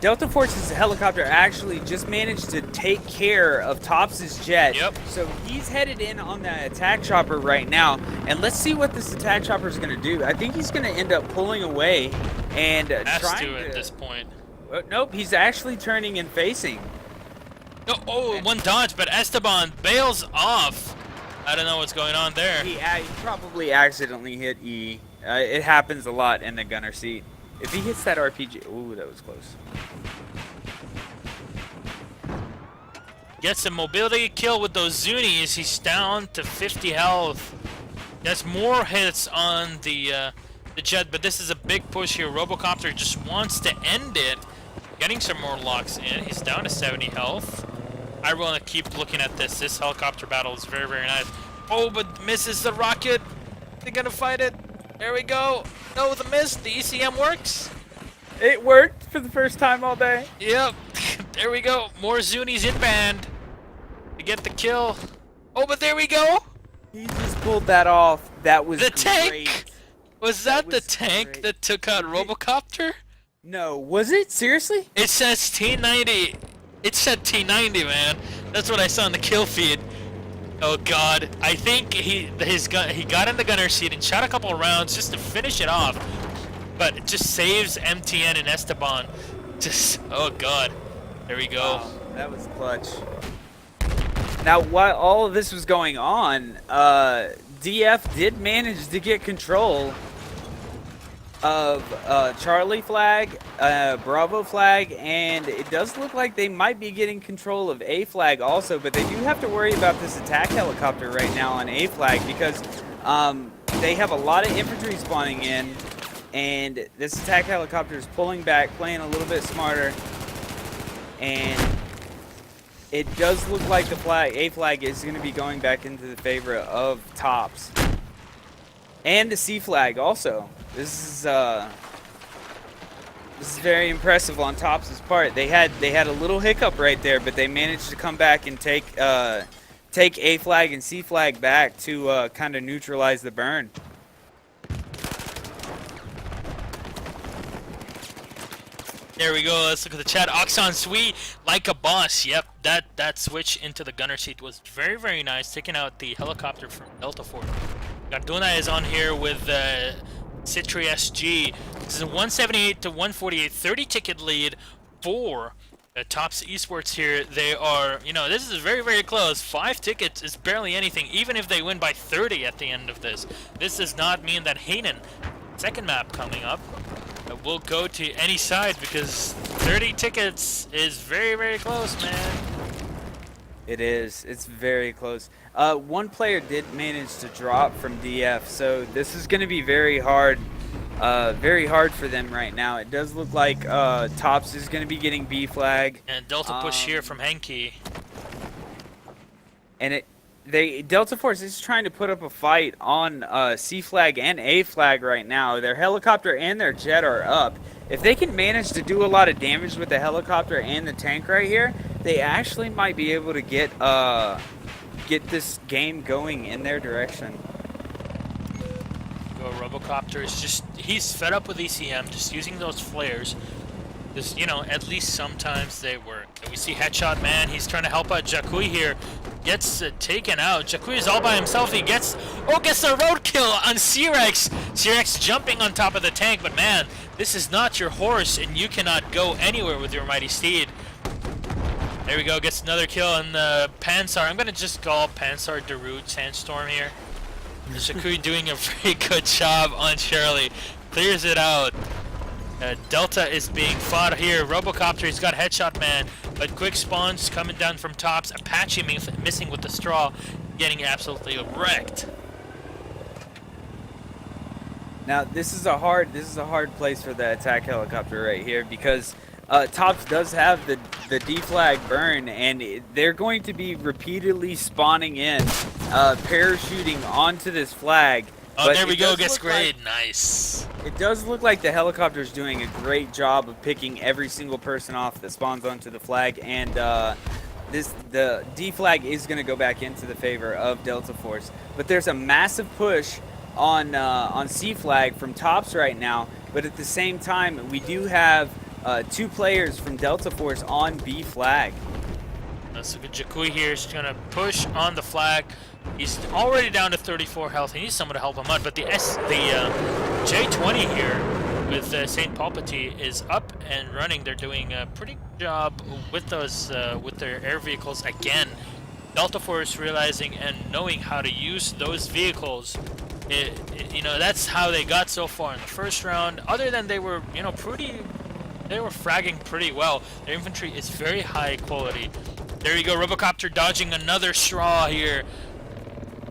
Delta Force's helicopter actually just managed to take care of Tops's jet. Yep. So he's headed in on the attack chopper right now, and let's see what this attack chopper is going to do. I think he's going to end up pulling away and trying to at this point. Nope, he's actually turning and facing. Oh, one dodge, but Esteban bails off. I don't know what's going on there. He probably accidentally hit E. It happens a lot in the gunner seat. If he hits that RPG, ooh, that was close. Gets a mobility kill with those Zunis. He's down to 50 health. Gets more hits on the jet, but this is a big push here. Robocopter just wants to end it. Getting some more locks in. He's down to 70 health. I want to keep looking at this. This helicopter battle is very, very nice. Oh, but misses the rocket. They're gonna fight it. There we go. No, the miss. The ECM works. It worked for the first time all day. Yep. There we go. More Zunis in band to get the kill. Oh, but there we go. He just pulled that off. That was The great. tank. Was that the was tank great. that took out Robocopter? No, was it? Seriously? It says T90. It said T90, man. That's what I saw in the kill feed. Oh God, I think he got in the gunner seat and shot a couple of rounds just to finish it off, but it just saves MTN and Esteban. Just oh God, there we go. Wow, that was clutch. Now, while all of this was going on, DF did manage to get control of Charlie flag, Bravo flag, and it does look like they might be getting control of A flag also, but they do have to worry about this attack helicopter right now on A flag because they have a lot of infantry spawning in, and this attack helicopter is pulling back, playing a little bit smarter, and it does look like the A flag is going to be going back into the favor of Tops. And the C flag also. This is very impressive on Tops' part. They had a little hiccup right there, but they managed to come back and take A flag and C flag back to kind of neutralize the burn. There we go. Let's look at the chat. Oxon Sweet, like a boss. Yep, that switch into the gunner seat was very, very nice, taking out the helicopter from Delta Force. Garduna is on here with Citri SG. This is a 178 to 148, 30 ticket lead for Tops Esports here. They are, you know, this is very, very close. 5 tickets is barely anything, even if they win by 30 at the end of this. This does not mean that Hainan, second map coming up, will go to any side, because 30 tickets is very, very close, man. It is. It's very close. One player did manage to drop from DF, so this is going to be very hard for them right now. It does look like Tops is going to be getting B flag. And Delta push here from Henke. And Delta Force is trying to put up a fight on C flag and A flag right now. Their helicopter and their jet are up. If they can manage to do a lot of damage with the helicopter and the tank right here, they actually might be able to get this game going in their direction. Robocopter is just, he's fed up with ECM, just using those flares. Just, you know, at least sometimes they work. And we see Headshot Man, he's trying to help out Jakui here. Gets taken out. Jakui is all by himself. He gets a roadkill on C-Rex. C-Rex jumping on top of the tank, but man, this is not your horse, and you cannot go anywhere with your mighty steed. There we go, gets another kill on Pansar. I'm gonna just call Pansar Darude Sandstorm here. Jakui doing a very good job on Shirley. Clears it out. Delta is being fought here. Robocopter, he's got Headshot Man, but quick spawns coming down from Tops. Apache missing with the straw, getting absolutely wrecked. Now this is a hard place for the attack helicopter right here, because Tops does have the D flag burn, and they're going to be repeatedly spawning in, parachuting onto this flag. Oh, there we go, gets grade, nice. It does look like the helicopter's doing a great job of picking every single person off that spawns onto the flag, and the D flag is going to go back into the favor of Delta Force. But there's a massive push on C flag from Tops right now, but at the same time we do have 2 players from Delta Force on B flag. So good. Jakui here is going to push on the flag. He's already down to 34 health. He needs someone to help him out. But the J20 here with Saint Palpatine is up and running. They're doing a pretty good job with those with their air vehicles again. Delta Force realizing and knowing how to use those vehicles. You know, that's how they got so far in the first round. Other than they were, you know, they were fragging pretty well. Their infantry is very high quality. There you go, Robocopter dodging another straw here.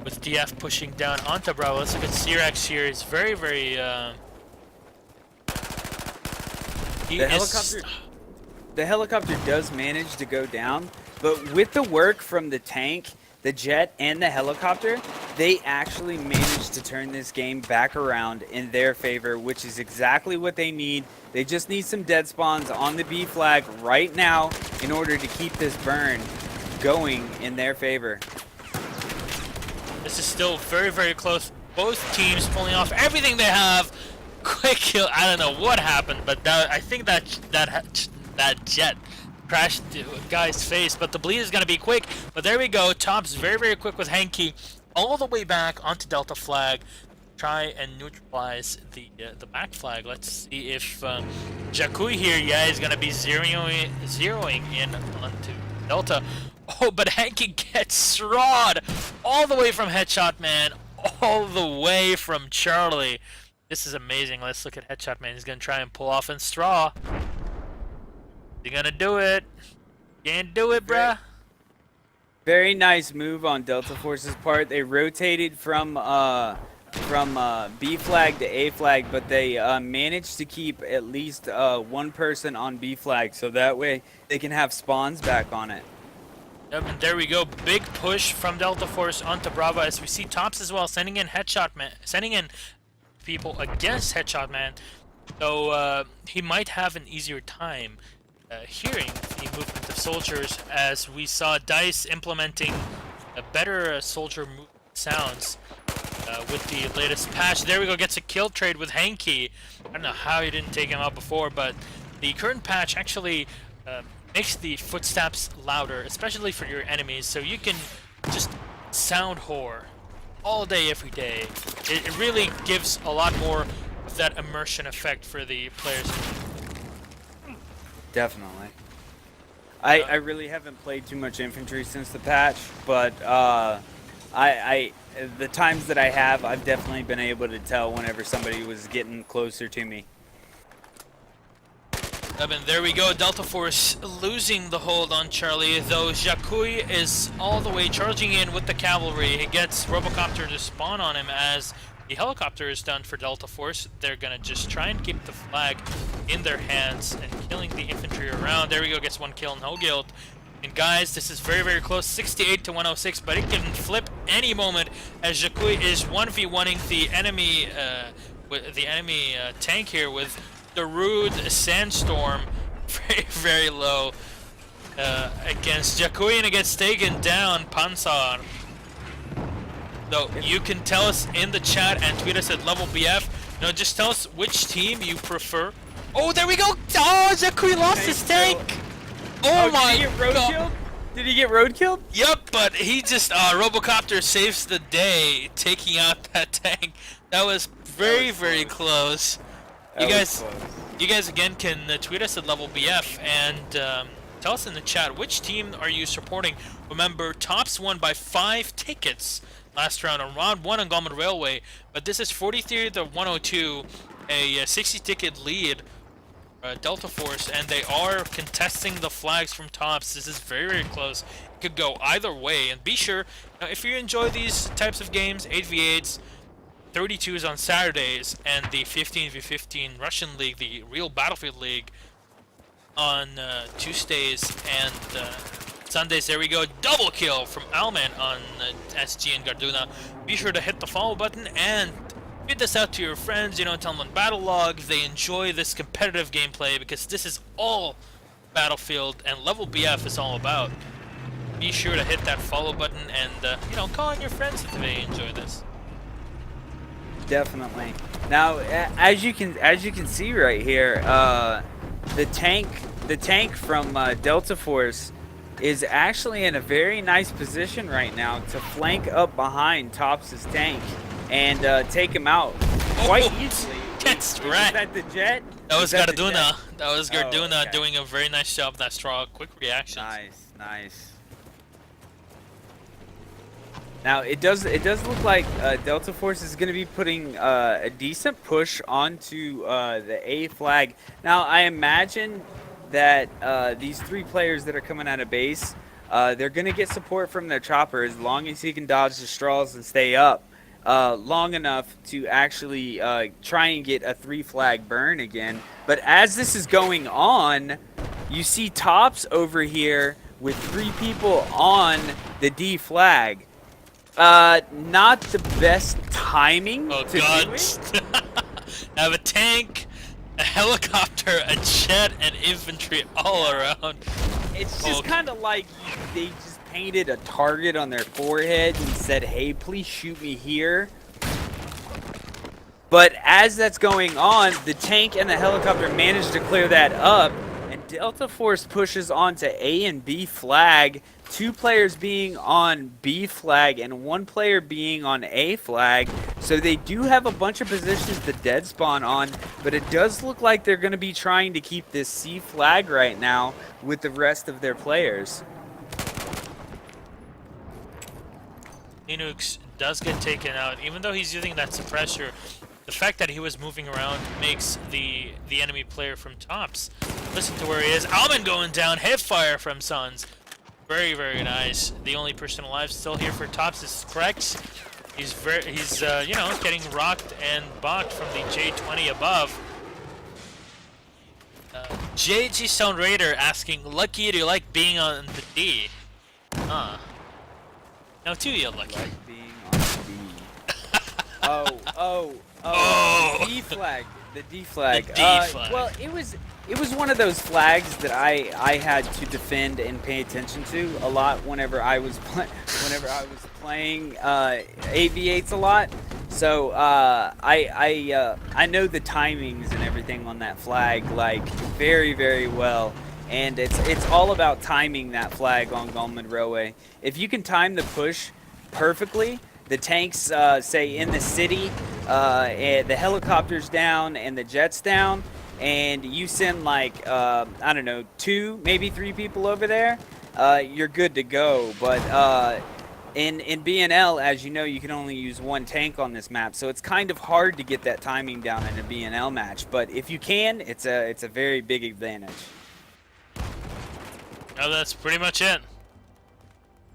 With DF pushing down onto Bravo. Let's look at C-Rex here. He's very, very... The helicopter does manage to go down, but with the work from the tank, the jet, and the helicopter, they actually managed to turn this game back around in their favor, which is exactly what they need. They just need some dead spawns on the B flag right now in order to keep this burn going in their favor. This is still very, very close. Both teams pulling off everything they have. Quick kill. I don't know what happened, but I think that jet crashed a guy's face. But the bleed is going to be quick. But there we go. Tops very, very quick with Henke all the way back onto Delta flag. Try and neutralize the back flag. Let's see if Jakui here, yeah, is going to be zeroing in onto Delta. Oh, but Henke gets strawed all the way from Headshot Man, all the way from Charlie. This is amazing. Let's look at Headshot Man. He's going to try and pull off and straw. He's going to do it. Can't do it, bruh. Very nice move on Delta Force's part. They rotated from B flag to A flag, but they managed to keep at least 1 person on B flag, so that way they can have spawns back on it. And there we go, big push from Delta Force onto Bravo as we see Tops as well, sending in people against Headshot Man. So he might have an easier time hearing the movement of soldiers, as we saw DICE implementing a better soldier movement sounds with the latest patch. There we go, gets a kill trade with Henke. I don't know how he didn't take him out before, but the current patch actually makes the footsteps louder, especially for your enemies, so you can just sound whore all day, every day. It really gives a lot more of that immersion effect for the players. Definitely. I really haven't played too much infantry since the patch, but the times that I have, I've definitely been able to tell whenever somebody was getting closer to me. And there we go, Delta Force losing the hold on Charlie, though Jacouille is all the way charging in with the cavalry. He gets Robocopter to spawn on him as the helicopter is done for Delta Force. They're gonna just try and keep the flag in their hands and killing the infantry around. There we go, gets one kill, no guild. And guys, this is very, very close, 68 to 106, but it can flip any moment as Jacouille is 1v1ing the enemy, tank here with the rude sandstorm, very, very low against Jacouille, and it gets taken down, Pansar. So you can tell us in the chat and tweet us at Level BF. No, just tell us which team you prefer. Oh, there we go! Oh, Jacouille lost his tank! Oh my god! Did he get road killed? Yep, but he just Robocopter saves the day, taking out that tank. That was very, very close. You guys again can tweet us at Level BF and tell us in the chat which team are you supporting. Remember, Tops won by 5 tickets last round on round 1 on Golmud Railway, but this is 43 to 102, a 60 ticket lead. Delta Force, and they are contesting the flags from Tops. This is very, very close. It could go either way, and be sure, if you enjoy these types of games, 8v8s, 32s on Saturdays, and the 15v15 Russian League, the real Battlefield League, on Tuesdays and Sundays. There we go, double kill from Alman on SG and Garduna. Be sure to hit the follow button and tweet this out to your friends, tell them on Battle Log if they enjoy this competitive gameplay, because this is all Battlefield and Level BF is all about. Be sure to hit that follow button and, call on your friends if they enjoy this. Definitely. Now, as you can see right here, the tank from Delta Force is actually in a very nice position right now to flank up behind Tops' tank and take him out quite easily. That's right. Is that the jet? That was Garduna. That was Garduna okay. doing a very nice job of that straw. Quick reaction. Nice, nice. Now it does look like Delta Force is going to be putting a decent push onto the A flag. Now I imagine that these 3 players that are coming out of base, they're going to get support from their chopper as long as he can dodge the straws and stay up long enough to actually try and get a 3 flag burn again. But as this is going on, you see Tops over here with 3 people on the D flag. Not the best timing to do it. Have a tank, a helicopter, a jet, and infantry all around. It's just kind of like they just painted a target on their forehead and said, hey, please shoot me here. But as that's going on, the tank and the helicopter managed to clear that up, and Delta Force pushes onto A and B flag, 2 players being on B flag and 1 player being on A flag. So they do have a bunch of positions to dead spawn on, but it does look like they're going to be trying to keep this C flag right now with the rest of their players. Linux does get taken out, even though he's using that suppressor. The fact that he was moving around makes the enemy player from Tops listen to where he is. Alman going down, hip fire from Sons. Very, very nice. The only person alive still here for Tops is Krex. He's getting rocked and bocked from the J20 above. JG Sound Raider asking, Lucky, do you like being on the D? Huh. No, too, you Lucky. Like being on the D. Oh, D flag. The D flag. The D flag. Well, it was one of those flags that I had to defend and pay attention to a lot whenever I was playing 8v8s a lot. So I know the timings and everything on that flag like very, very well. And it's all about timing that flag on Golmud Railway. If you can time the push perfectly, the tanks, say in the city, and the helicopters down and the jets down, and you send like I don't know, 2, maybe 3 people over there, you're good to go. But in BNL, as you know, you can only use 1 tank on this map, so it's kind of hard to get that timing down in a BNL match. But if you can, it's a very big advantage. Oh, that's pretty much it.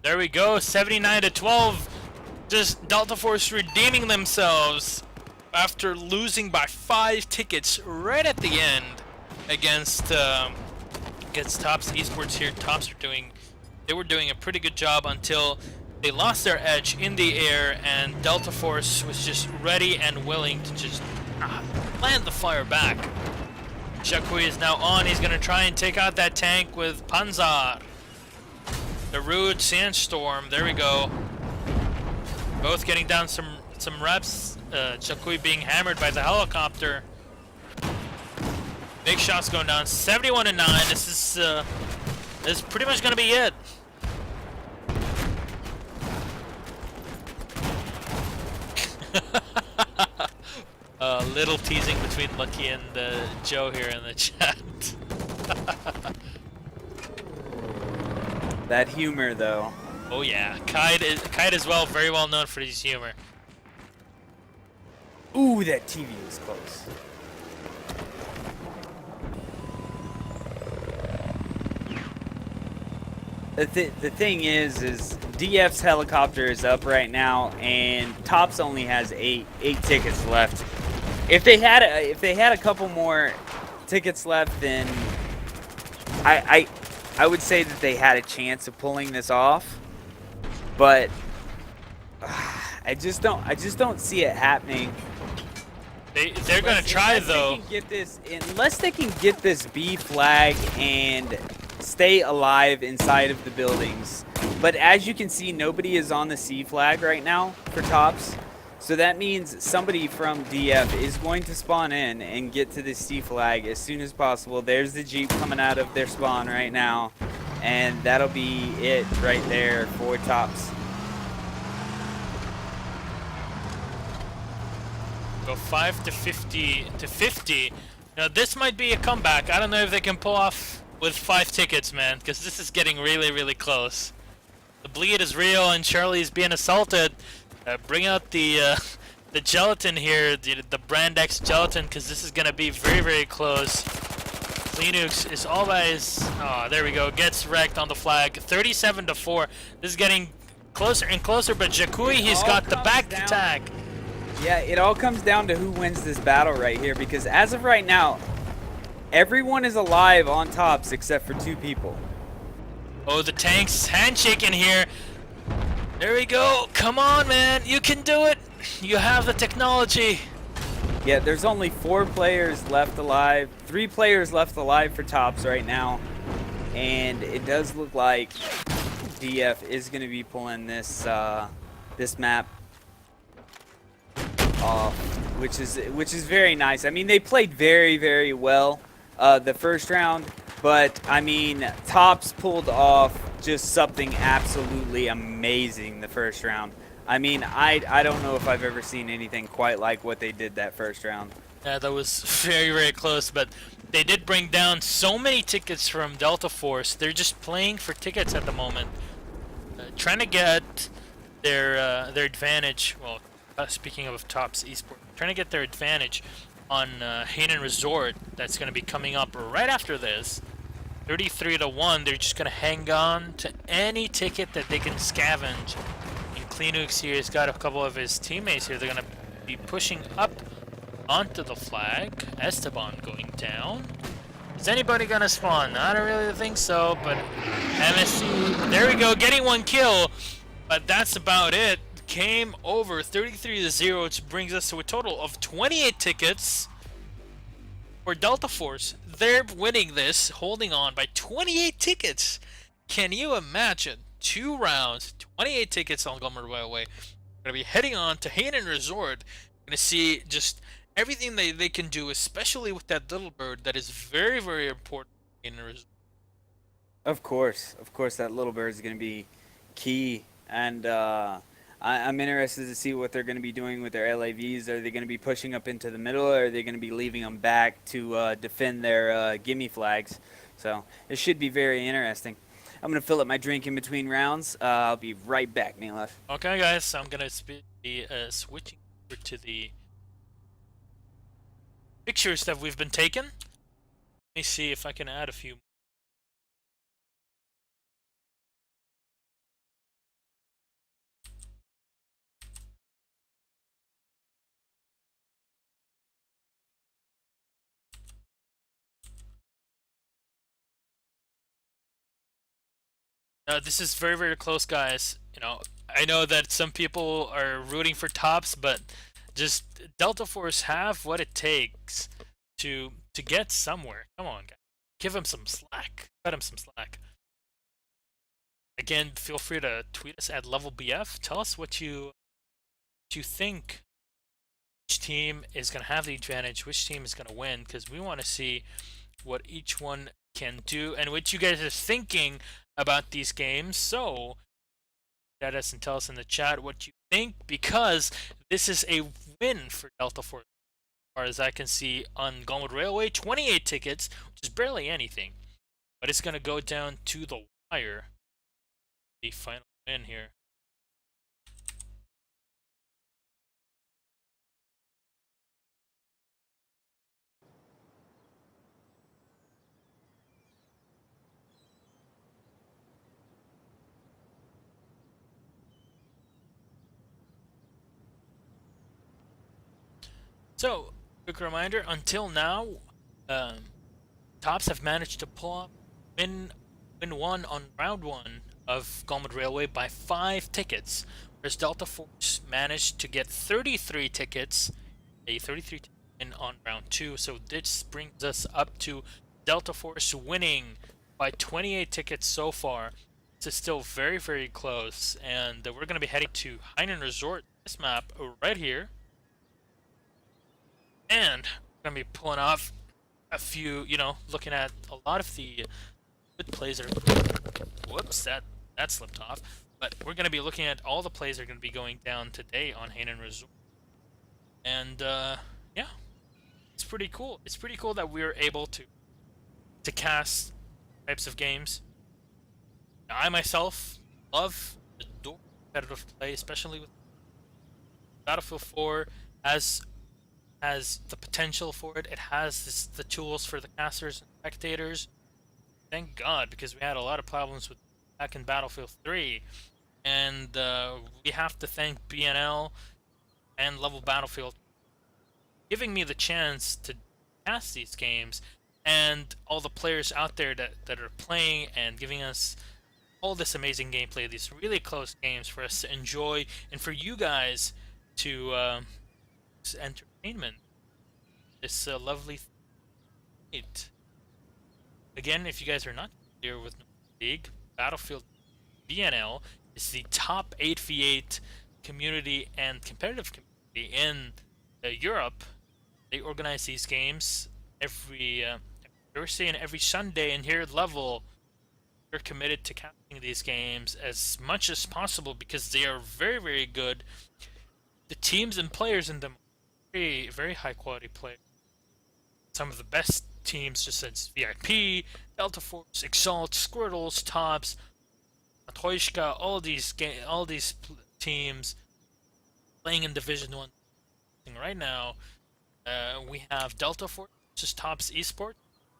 There we go, 79-12. Just Delta Force redeeming themselves after losing by 5 tickets right at the end against Tops Esports here. They were doing a pretty good job until they lost their edge in the air, and Delta Force was just ready and willing to just land the fire back. Jakui is now on. He's going to try and take out that tank with Panzer. The Rude Sandstorm. There we go. Both getting down some reps. Jakui being hammered by the helicopter. Big shots going down. 71-9. This is pretty much going to be it. Little teasing between Lucky and Joe here in the chat. That humor, though. Oh yeah, Kite is very well known for his humor. Ooh, that TV was close. The thing is DF's helicopter is up right now, and Tops only has eight tickets left. If they had a couple more tickets left, then I would say that they had a chance of pulling this off. But I just don't see it happening. They're gonna try though. Unless they can get this B flag and stay alive inside of the buildings. But as you can see, nobody is on the C flag right now for Tops. So that means somebody from DF is going to spawn in and get to the C flag as soon as possible. There's the Jeep coming out of their spawn right now. And that'll be it right there for Tops. Go 5 to 50. Now this might be a comeback. I don't know if they can pull off with 5 tickets, man, because this is getting really, really close. The bleed is real, and Charlie's being assaulted. Bring out the gelatin here, the Brand X gelatin, because this is gonna be very, very close. Linux is always, oh, there we go, gets wrecked on the flag. 37-4. This is getting closer and closer, but Jakui, he's got the back attack. Yeah, it all comes down to who wins this battle right here, because as of right now, everyone is alive on Tops except for 2 people. Oh, the tank's handshaking here. There we go. Come on, man. You can do it. You have the technology. Yeah, there's only 4 players left alive. 3 players left alive for Tops right now. And it does look like DF is going to be pulling this this map off, which is very nice. I mean, they played very, very well the first round, but I mean, Tops pulled off just something absolutely amazing the first round. I mean, I don't know if I've ever seen anything quite like what they did that first round. Yeah, that was very, very close, but they did bring down so many tickets from Delta Force. They're just playing for tickets at the moment, trying to get their advantage. Well, speaking of Tops Esport, trying to get their advantage on Hainan Resort. That's going to be coming up right after this. 33-1. They're just going to hang on to any ticket that they can scavenge. And Cleanux here has got a couple of his teammates here. They're going to be pushing up onto the flag. Esteban going down. Is anybody going to spawn? I don't really think so, but MSC, there we go, getting 1 kill. But that's about it. Came over 33-0, which brings us to a total of 28 tickets for Delta Force. They're winning this, holding on by 28 tickets. Can you imagine? 2 rounds, 28 tickets on Golmud Railway. We're going to be heading on to Hainan Resort. We're going to see just everything they can do, especially with that little bird that is very, very important in the resort. Of course, that little bird is going to be key. And I'm interested to see what they're going to be doing with their LAVs. Are they going to be pushing up into the middle, or are they going to be leaving them back to defend their gimme flags? So it should be very interesting. I'm going to fill up my drink in between rounds. I'll be right back, Milosh. Okay, guys, I'm gonna be switching over to the pictures that we've been taking. Let me see if I can add a few. This is very, very close, guys. You know, I know that some people are rooting for tops, but just Delta Force have what it takes to get somewhere. Come on, guys. Give him some slack. Cut him some slack. Again, feel free to tweet us at LevelBF. Tell us what you think. Which team is going to have the advantage? Which team is going to win? Because we want to see what each one can do and what you guys are thinking about these games. So let us and tell us in the chat what you think, because this is a win for Delta Force as far as I can see on Golmud Railway. 28 tickets, which is barely anything, but it's going to go down to the wire. The final win here. So, quick reminder, until now, Tops have managed to pull up win one on round 1 of Golmud Railway by 5 tickets, whereas Delta Force managed to get 33 tickets, a 33 win on round 2. So this brings us up to Delta Force winning by 28 tickets so far. This is still very, very close, and we're going to be heading to Hainan Resort, this map right here. And we're going to be pulling off a few, you know, looking at a lot of the good plays that are... Whoops, that slipped off. But we're going to be looking at all the plays that are going to be going down today on Hainan Resort. And, yeah, it's pretty cool. It's pretty cool that we're able to cast types of games. Now, I myself love, adore competitive play, especially with Battlefield 4 has the potential for it. It has the tools for the casters and spectators. Thank God, because we had a lot of problems with back in Battlefield 3, and we have to thank BNL and Level Battlefield giving me the chance to cast these games, and all the players out there that are playing and giving us all this amazing gameplay, these really close games for us to enjoy, and for you guys to entertainment. This lovely night. Again, if you guys are not familiar with League, Battlefield BNL is the top 8v8 community and competitive community in Europe. They organize these games every Thursday and every Sunday, and here at Level, we're committed to casting these games as much as possible because they are very, very good. The teams and players in them are very, very high quality players. Some of the best teams, just as VIP, Delta Force, Exalt, Squirtles, Tops, Matoishka, all these teams playing in Division 1 right now. We have Delta Force versus Tops Esport,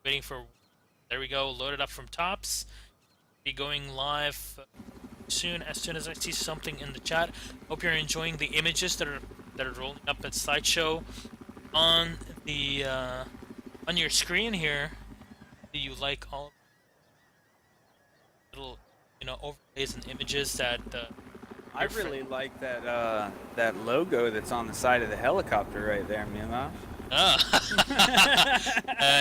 waiting for, there we go, loaded up from Tops. Be going live soon as I see something in the chat. Hope you're enjoying the images that are rolling up at slideshow on the on your screen here. Do you like all little, you know, overlays and images that I really like that that logo that's on the side of the helicopter right there, Milosh.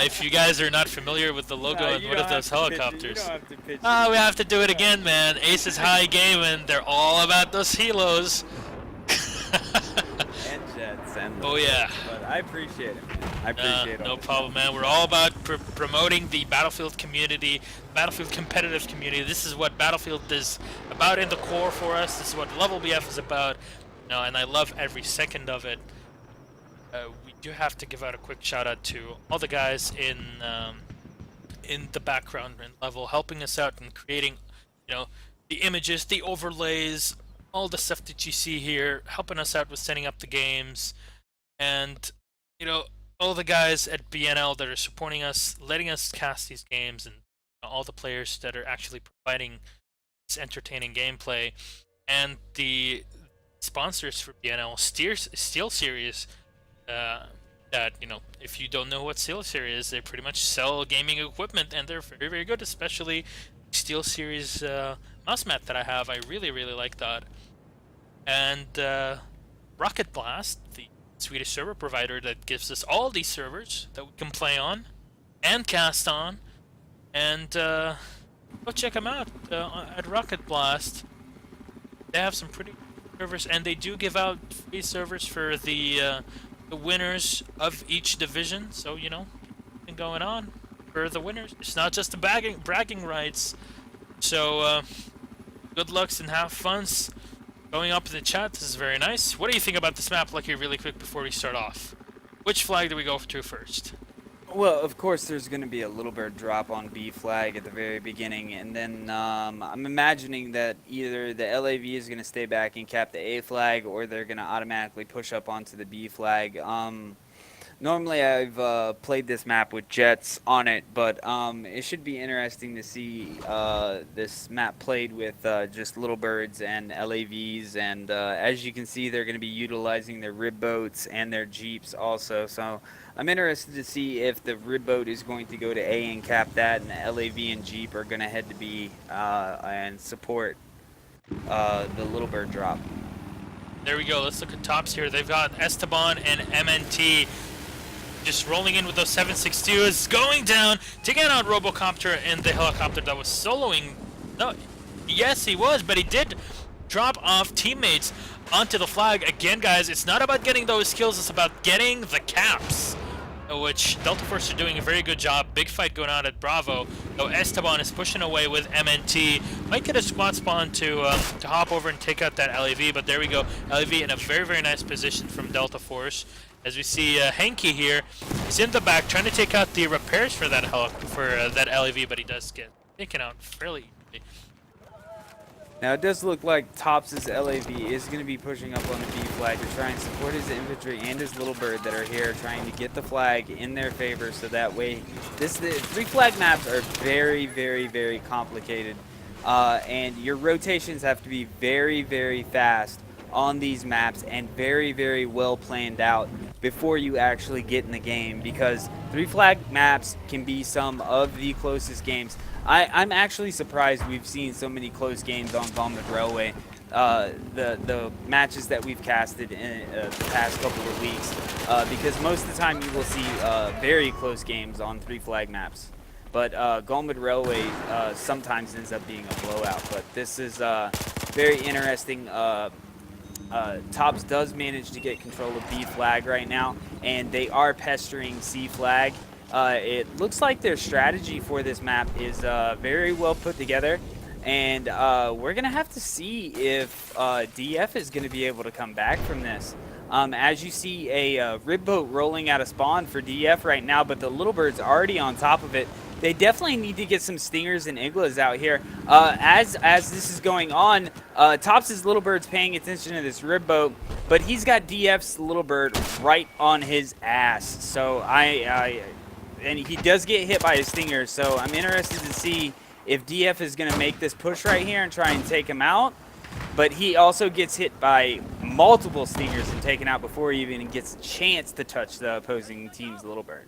If you guys are not familiar with the logo and one of those helicopters, we have to do it again, man. Ace is high gaming. They're all about those helos. And jets and oh yeah. But I appreciate it, man. I appreciate No all this. problem, man. We're all about promoting the Battlefield community, Battlefield competitive community. This is what Battlefield is about in the core for us. This is what Level BF is about. And I love every second of it. We do have to give out a quick shout out to all the guys in the background and Level, helping us out and creating, the images, the overlays, all the stuff that you see here, helping us out with setting up the games, and all the guys at BNL that are supporting us, letting us cast these games, and all the players that are actually providing this entertaining gameplay, and the sponsors for BNL, Steel Series. That if you don't know what Steel Series is, they pretty much sell gaming equipment, and they're very, very good, especially Steel Series mouse mat that I have. I really, really like that. And Rocket Blast, the Swedish server provider that gives us all these servers that we can play on and cast on, and go check them out at Rocket Blast. They have some pretty servers, and they do give out free servers for the winners of each division. So been going on for the winners. It's not just the bragging rights. So good lucks and have funs. Going up in the chat, this is very nice. What do you think about this map, Lucky, really quick before we start off? Which flag do we go to first? Well, of course, there's going to be a little bird drop on B flag at the very beginning, and then I'm imagining that either the LAV is going to stay back and cap the A flag, or they're going to automatically push up onto the B flag. Normally, I've played this map with jets on it, but it should be interesting to see this map played with just little birds and LAVs. And as you can see, they're going to be utilizing their rib boats and their jeeps also. So I'm interested to see if the rib boat is going to go to A and cap that, and the LAV and jeep are going to head to B and support the little bird drop. There we go. Let's look at tops here. They've got Esteban and MNT. Just rolling in with those 7.62s, going down, taking out Robocopter in the helicopter that was soloing. No, yes, he was, but he did drop off teammates onto the flag. Again, guys, it's not about getting those kills, it's about getting the caps, which Delta Force are doing a very good job. Big fight going on at Bravo, though Esteban is pushing away with MNT. Might get a squad spawn to hop over and take out that LAV, but there we go. LAV in a very, very nice position from Delta Force. As we see Henke here, he's in the back trying to take out the repairs for that that LAV, but he does get taken out fairly easily. Now it does look like Tops' LAV is going to be pushing up on the B flag to try and support his infantry and his little bird that are here, trying to get the flag in their favor, so that way the 3 flag maps are very, very, very complicated, and your rotations have to be very, very fast on these maps and very, very well planned out before you actually get in the game, because 3 flag maps can be some of the closest games. I'm actually surprised we've seen so many close games on Golmud Railway. The matches that we've casted in the past couple of weeks, because most of the time you will see very close games on 3 flag maps. But Golmud Railway sometimes ends up being a blowout. But this is very interesting. Tops does manage to get control of B flag right now, and they are pestering C flag. It looks like their strategy for this map is very well put together, and we're going to have to see if DF is going to be able to come back from this. As you see a rib boat rolling out of spawn for DF right now, but the little bird's already on top of it. They definitely need to get some stingers and iglas out here. As this is going on, Tops' little bird's paying attention to this rib boat, but he's got DF's little bird right on his ass. So and he does get hit by a stinger. So I'm interested to see if DF is going to make this push right here and try and take him out. But he also gets hit by multiple stingers and taken out before he even gets a chance to touch the opposing team's little bird.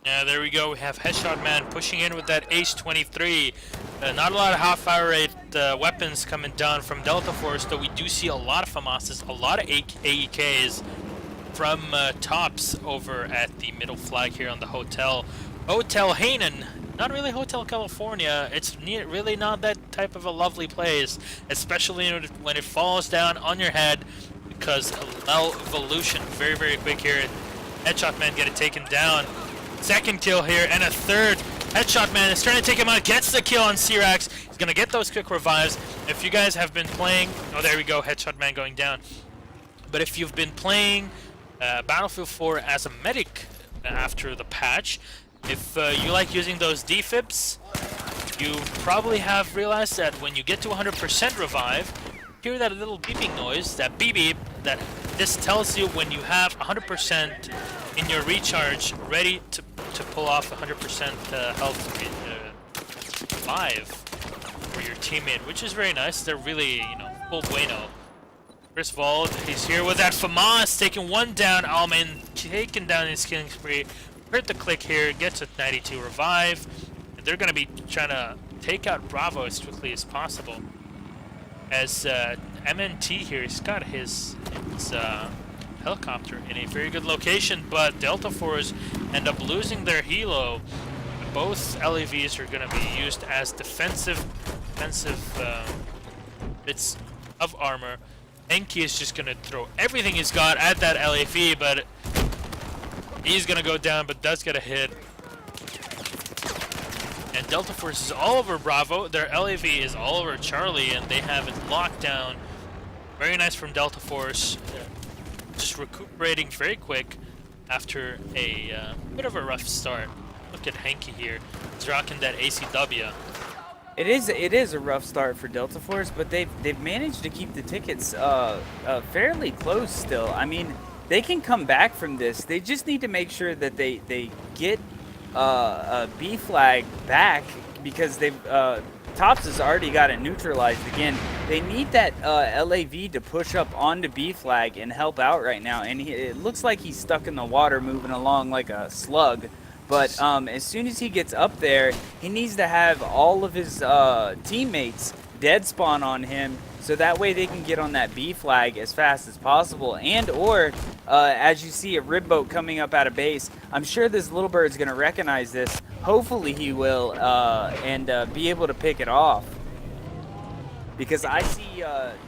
Yeah, there we go. We have Headshot Man pushing in with that Ace 23. Not a lot of hot fire rate weapons coming down from Delta Force, though we do see a lot of FAMASs, a lot of AEKs from Tops over at the middle flag here on the Hotel Hainan. Not really Hotel California. It's really not that type of a lovely place, especially when it falls down on your head, because Evolution, very, very quick here. Headshot Man getting taken down. Second kill here, and a third. Headshot Man is trying to take him out, gets the kill on C-Rax. He's going to get those quick revives. If you guys have been playing... Oh, there we go, Headshot Man going down. But if you've been playing Battlefield 4 as a medic after the patch, if you like using those defibs, you probably have realized that when you get to 100% revive, hear that little beeping noise, that beep beep, that this tells you when you have 100% in your recharge, ready to pull off 100% health revive for your teammate, which is very nice. They're really, you know, full bueno. First of all, he's here with that FAMAS, taking one down. Alman taken down his killing spree. Hurt the click here, gets a 92 revive. And they're going to be trying to take out Bravo as quickly as possible. As MNT here, he's got his helicopter in a very good location, but Delta Force end up losing their helo. Both LAVs are going to be used as defensive bits of armor. Enki is just going to throw everything he's got at that LAV, but he's going to go down, but does get a hit. And Delta Force is all over Bravo. Their LAV is all over Charlie, and they have it locked down. Very nice from Delta Force. Just recuperating very quick after a bit of a rough start. Look at Henke here. He's rocking that ACW. It is a rough start for Delta Force, but they've managed to keep the tickets fairly close still. I mean, they can come back from this. They just need to make sure that they get a B flag back, because they've Tops has already got it neutralized again. They need that LAV to push up onto B flag and help out right now, and it looks like he's stuck in the water moving along like a slug. But as soon as he gets up there, he needs to have all of his teammates dead spawn on him, so that way they can get on that B flag as fast as possible. And or, as you see a rib boat coming up out of base, I'm sure this little bird's going to recognize this. Hopefully he will, and be able to pick it off. Because I see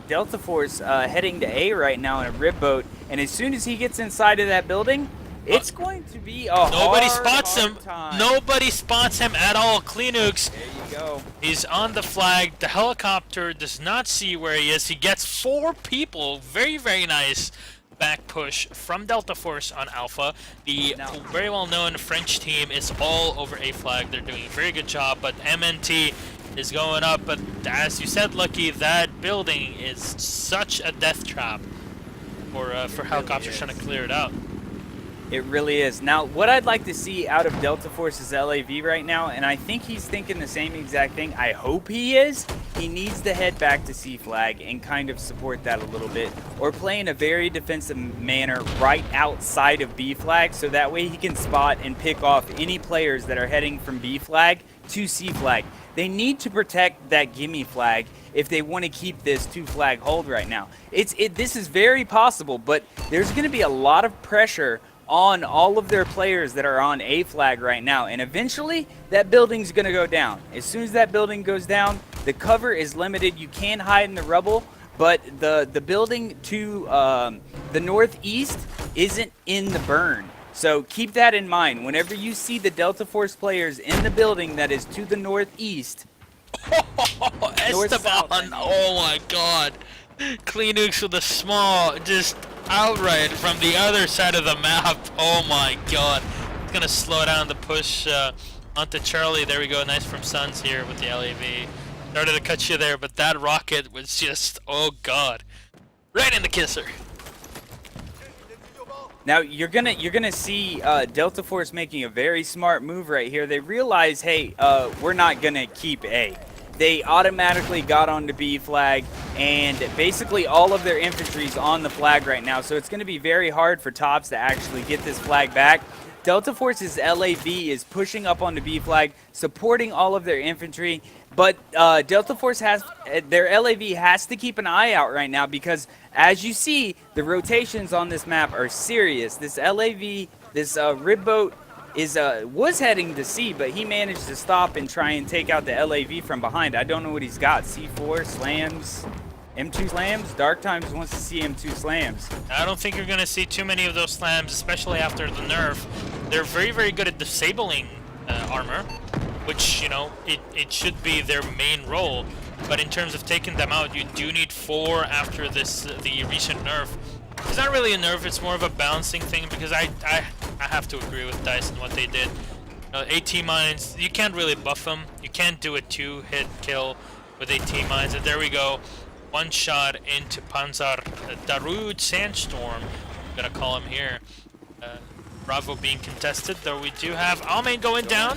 Delta Force heading to A right now in a rib boat, and as soon as he gets inside of that building, it's going to be a Nobody hard spots him. time. Nobody spots him at all. Cleanooks. There you go. He's on the flag. The helicopter does not see where he is. He gets 4 people. Very, very nice back push from Delta Force on Alpha. The very well-known French team is all over A flag. They're doing a very good job, but MNT is going up. But as you said, Lucky, that building is such a death trap for helicopters trying to clear it out. It really is. Now, what I'd like to see out of Delta Force's LAV right now, and I think he's thinking the same exact thing, I hope he is, he needs to head back to C flag and kind of support that a little bit, or play in a very defensive manner right outside of B flag, so that way he can spot and pick off any players that are heading from B flag to C flag. They need to protect that gimme flag if they want to keep this 2-flag hold right now. This is very possible, but there's going to be a lot of pressure on all of their players that are on A flag right now, and eventually that building's going to go down. As soon as that building goes down, the cover is limited. You can hide in the rubble, but the building to the northeast isn't in the burn. So keep that in mind. Whenever you see the Delta Force players in the building that is to the northeast, Esteban, oh my god. Cleanooks with a small, just outright from the other side of the map. Oh my god. It's gonna slow down the push onto Charlie. There we go. Nice from Suns here with the LAV. Started to cut you there, but that rocket was just, oh god. Right in the kisser. Now you're gonna see Delta Force making a very smart move right here. They realize, hey, we're not gonna keep A. They automatically got onto B flag, and basically all of their infantry's on the flag right now. So it's going to be very hard for Tops to actually get this flag back. Delta Force's LAV is pushing up onto B flag, supporting all of their infantry. But Delta Force has their LAV has to keep an eye out right now, because as you see, the rotations on this map are serious. This LAV, this rib boat, was heading to C, but he managed to stop and try and take out the LAV from behind. I don't know what he's got. C4 slams. M2 slams? Dark Times wants to see M2 slams. I don't think you're going to see too many of those slams, especially after the nerf. They're very, very good at disabling armor, which, you know, it should be their main role. But in terms of taking them out, you do need 4 after this the recent nerf. It's not really a nerf, it's more of a balancing thing, because I have to agree with Dyson what they did. AT mines, you can't really buff them. You can't do a 2-hit kill with AT mines. And there we go. 1 shot into Panzer Darude Sandstorm. I'm gonna call him here. Bravo being contested, though we do have Almain going down.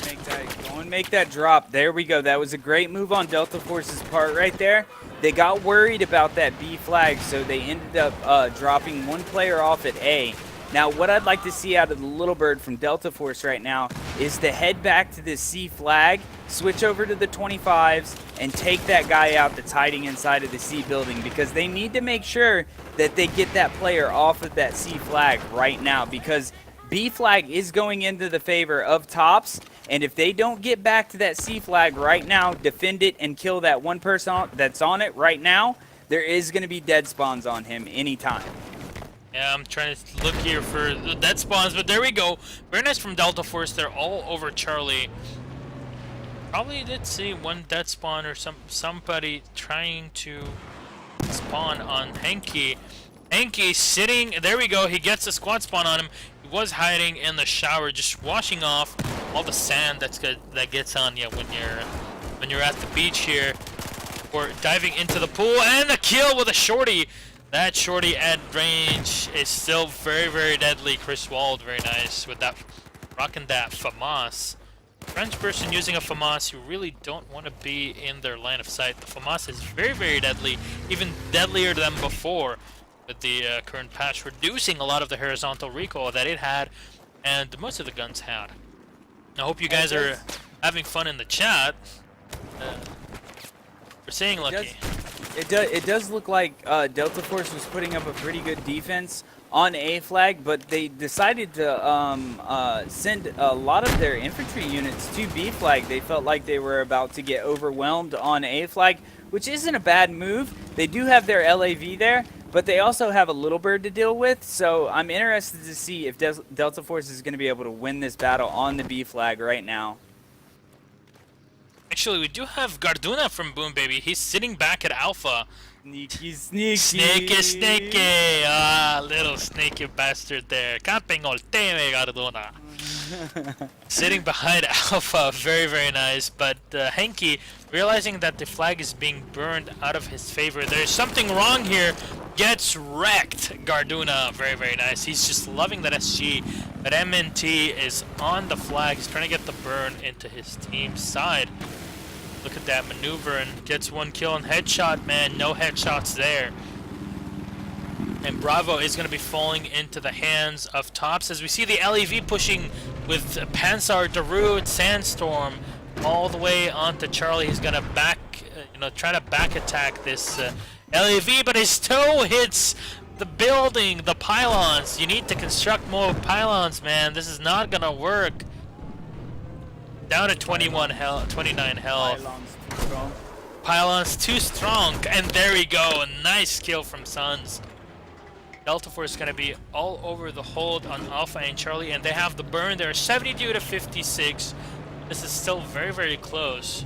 Go and make that drop. There we go. That was a great move on Delta Force's part right there. They got worried about that B flag, so they ended up dropping 1 player off at A. Now, what I'd like to see out of the Little Bird from Delta Force right now is to head back to the C flag, switch over to the 25s, and take that guy out that's hiding inside of the C building, because they need to make sure that they get that player off of that C flag right now, because B flag is going into the favor of Tops, and if they don't get back to that C flag right now, defend it, and kill that 1 person that's on it right now, there is going to be dead spawns on him anytime. Yeah, I'm trying to look here for the dead spawns, but there we go. Very nice from Delta Force. They're all over Charlie. Probably did see 1 dead spawn or somebody trying to spawn on Henke. Henke sitting, there we go. He gets a squad spawn on him. He was hiding in the shower, just washing off all the sand that gets on you when you're at the beach here, or diving into the pool, and a kill with a shorty. That shorty at range is still very, very deadly. Chris Wald, very nice with that, rocking that FAMAS. French person using a FAMAS, you really don't want to be in their line of sight. The FAMAS is very, very deadly, even deadlier than before with the current patch, reducing a lot of the horizontal recoil that it had and most of the guns had. I hope you guys are having fun in the chat. We're saying lucky. It does look like Delta Force was putting up a pretty good defense on A flag, but they decided to send a lot of their infantry units to B flag. They felt like they were about to get overwhelmed on A flag, which isn't a bad move. They do have their LAV there, but they also have a Little Bird to deal with, so I'm interested to see if Delta Force is going to be able to win this battle on the B flag right now. Actually, we do have Garduna from Boom Baby. He's sitting back at Alpha. Sneaky, sneaky. Sneaky, sneaky. Ah, little sneaky bastard there. Camping all teme, Garduna. Sitting behind Alpha. Very, very nice. But Henke, realizing that the flag is being burned out of his favor, there's something wrong here. Gets wrecked. Garduna. Very, very nice. He's just loving that SG. But MNT is on the flag. He's trying to get the burn into his team's side. Look at that maneuver and gets 1 kill and headshot, man. No headshots there. And Bravo is going to be falling into the hands of Tops as we see the LEV pushing with Panzer Darude Sandstorm all the way onto Charlie. He's going to try to back attack this LEV, but his toe hits the building, the pylons. You need to construct more pylons, man. This is not going to work. Down to 29 health. Pylons too strong. Pylons too strong. And there we go. A nice kill from Suns. Delta Force is going to be all over the hold on Alpha and Charlie. And they have the burn. They're 72 to 56. This is still very, very close.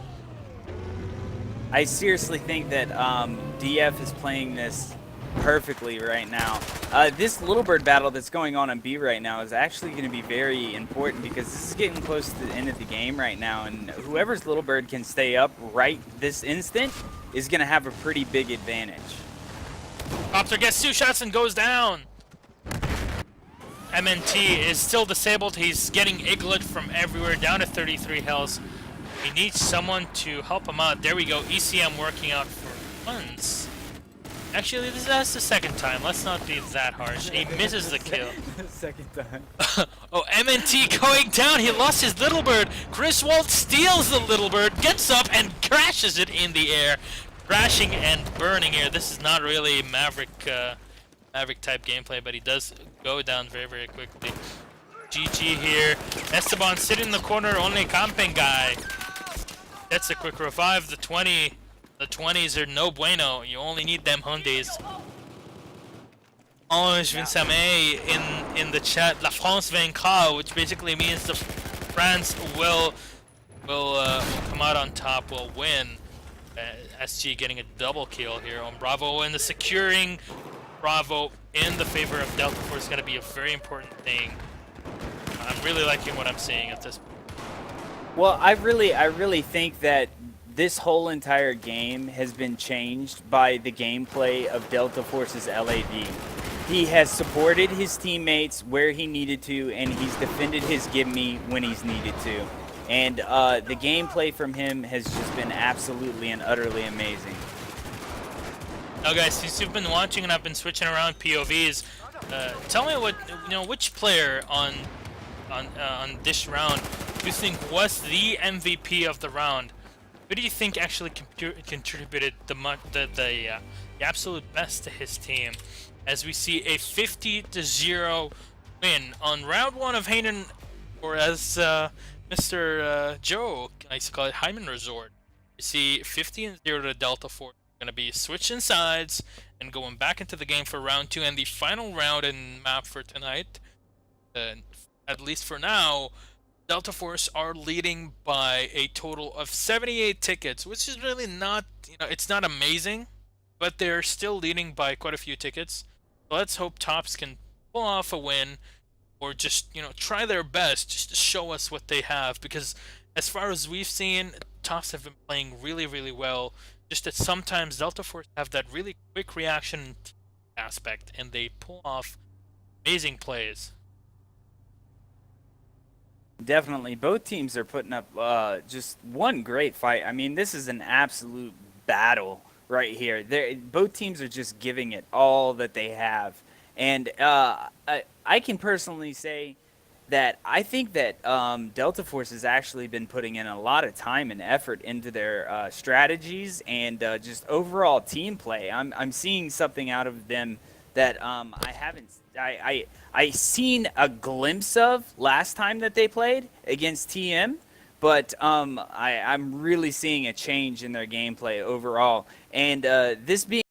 I seriously think that DF is playing this perfectly right now. This Little Bird battle that's going on B right now is actually going to be very important because this is getting close to the end of the game right now, and whoever's Little Bird can stay up right this instant is going to have a pretty big advantage. Copter gets 2 shots and goes down. MNT is still disabled. He's getting iglet from everywhere, down to 33 health. He needs someone to help him out. There we go. ECM working out for once. Actually, that's the second time. Let's not be that harsh. He misses the kill. Second time. Oh, MNT going down. He lost his Little Bird. Chris Walt steals the Little Bird, gets up, and crashes it in the air. Crashing and burning here. This is not really Maverick type gameplay, but he does go down very, very quickly. GG here. Esteban sitting in the corner, only camping guy. That's a quick revive. The 20 The 20s are no bueno. You only need them Hyundais. Orange Vincame in the chat, La France vaincra, which basically means the France will come out on top, will win. SG getting a double kill here on Bravo, and the securing Bravo in the favor of Delta Force is going to be a very important thing. I'm really liking what I'm seeing at this point. Well, I really think that this whole entire game has been changed by the gameplay of Delta Force's LAV. He has supported his teammates where he needed to, and he's defended his gimme when he's needed to. And the gameplay from him has just been absolutely and utterly amazing. Now, guys, since you've been watching and I've been switching around POVs, tell me what which player on this round do you think was the MVP of the round? Who do you think actually contributed the absolute best to his team? As we see a 50-0 win on round 1 of Hainan, or as Mr. Joe likes to call it, Hainan Resort. You see 50-0 to Delta Force. Going to be switching sides and going back into the game for round 2 and the final round in map for tonight. At least for now, Delta Force are leading by a total of 78 tickets, which is really not, it's not amazing, but they're still leading by quite a few tickets. So let's hope Tops can pull off a win, or just, try their best just to show us what they have, because as far as we've seen, Tops have been playing really, really well. Just that sometimes Delta Force have that really quick reaction aspect, and they pull off amazing plays. Definitely, both teams are putting up just one great fight. I mean, this is an absolute battle right here. Both teams are just giving it all that they have, and I can personally say that I think that Delta Force has actually been putting in a lot of time and effort into their strategies and just overall team play. I'm seeing something out of them that I haven't. I seen a glimpse of last time that they played against TM, but I'm really seeing a change in their gameplay overall. And this being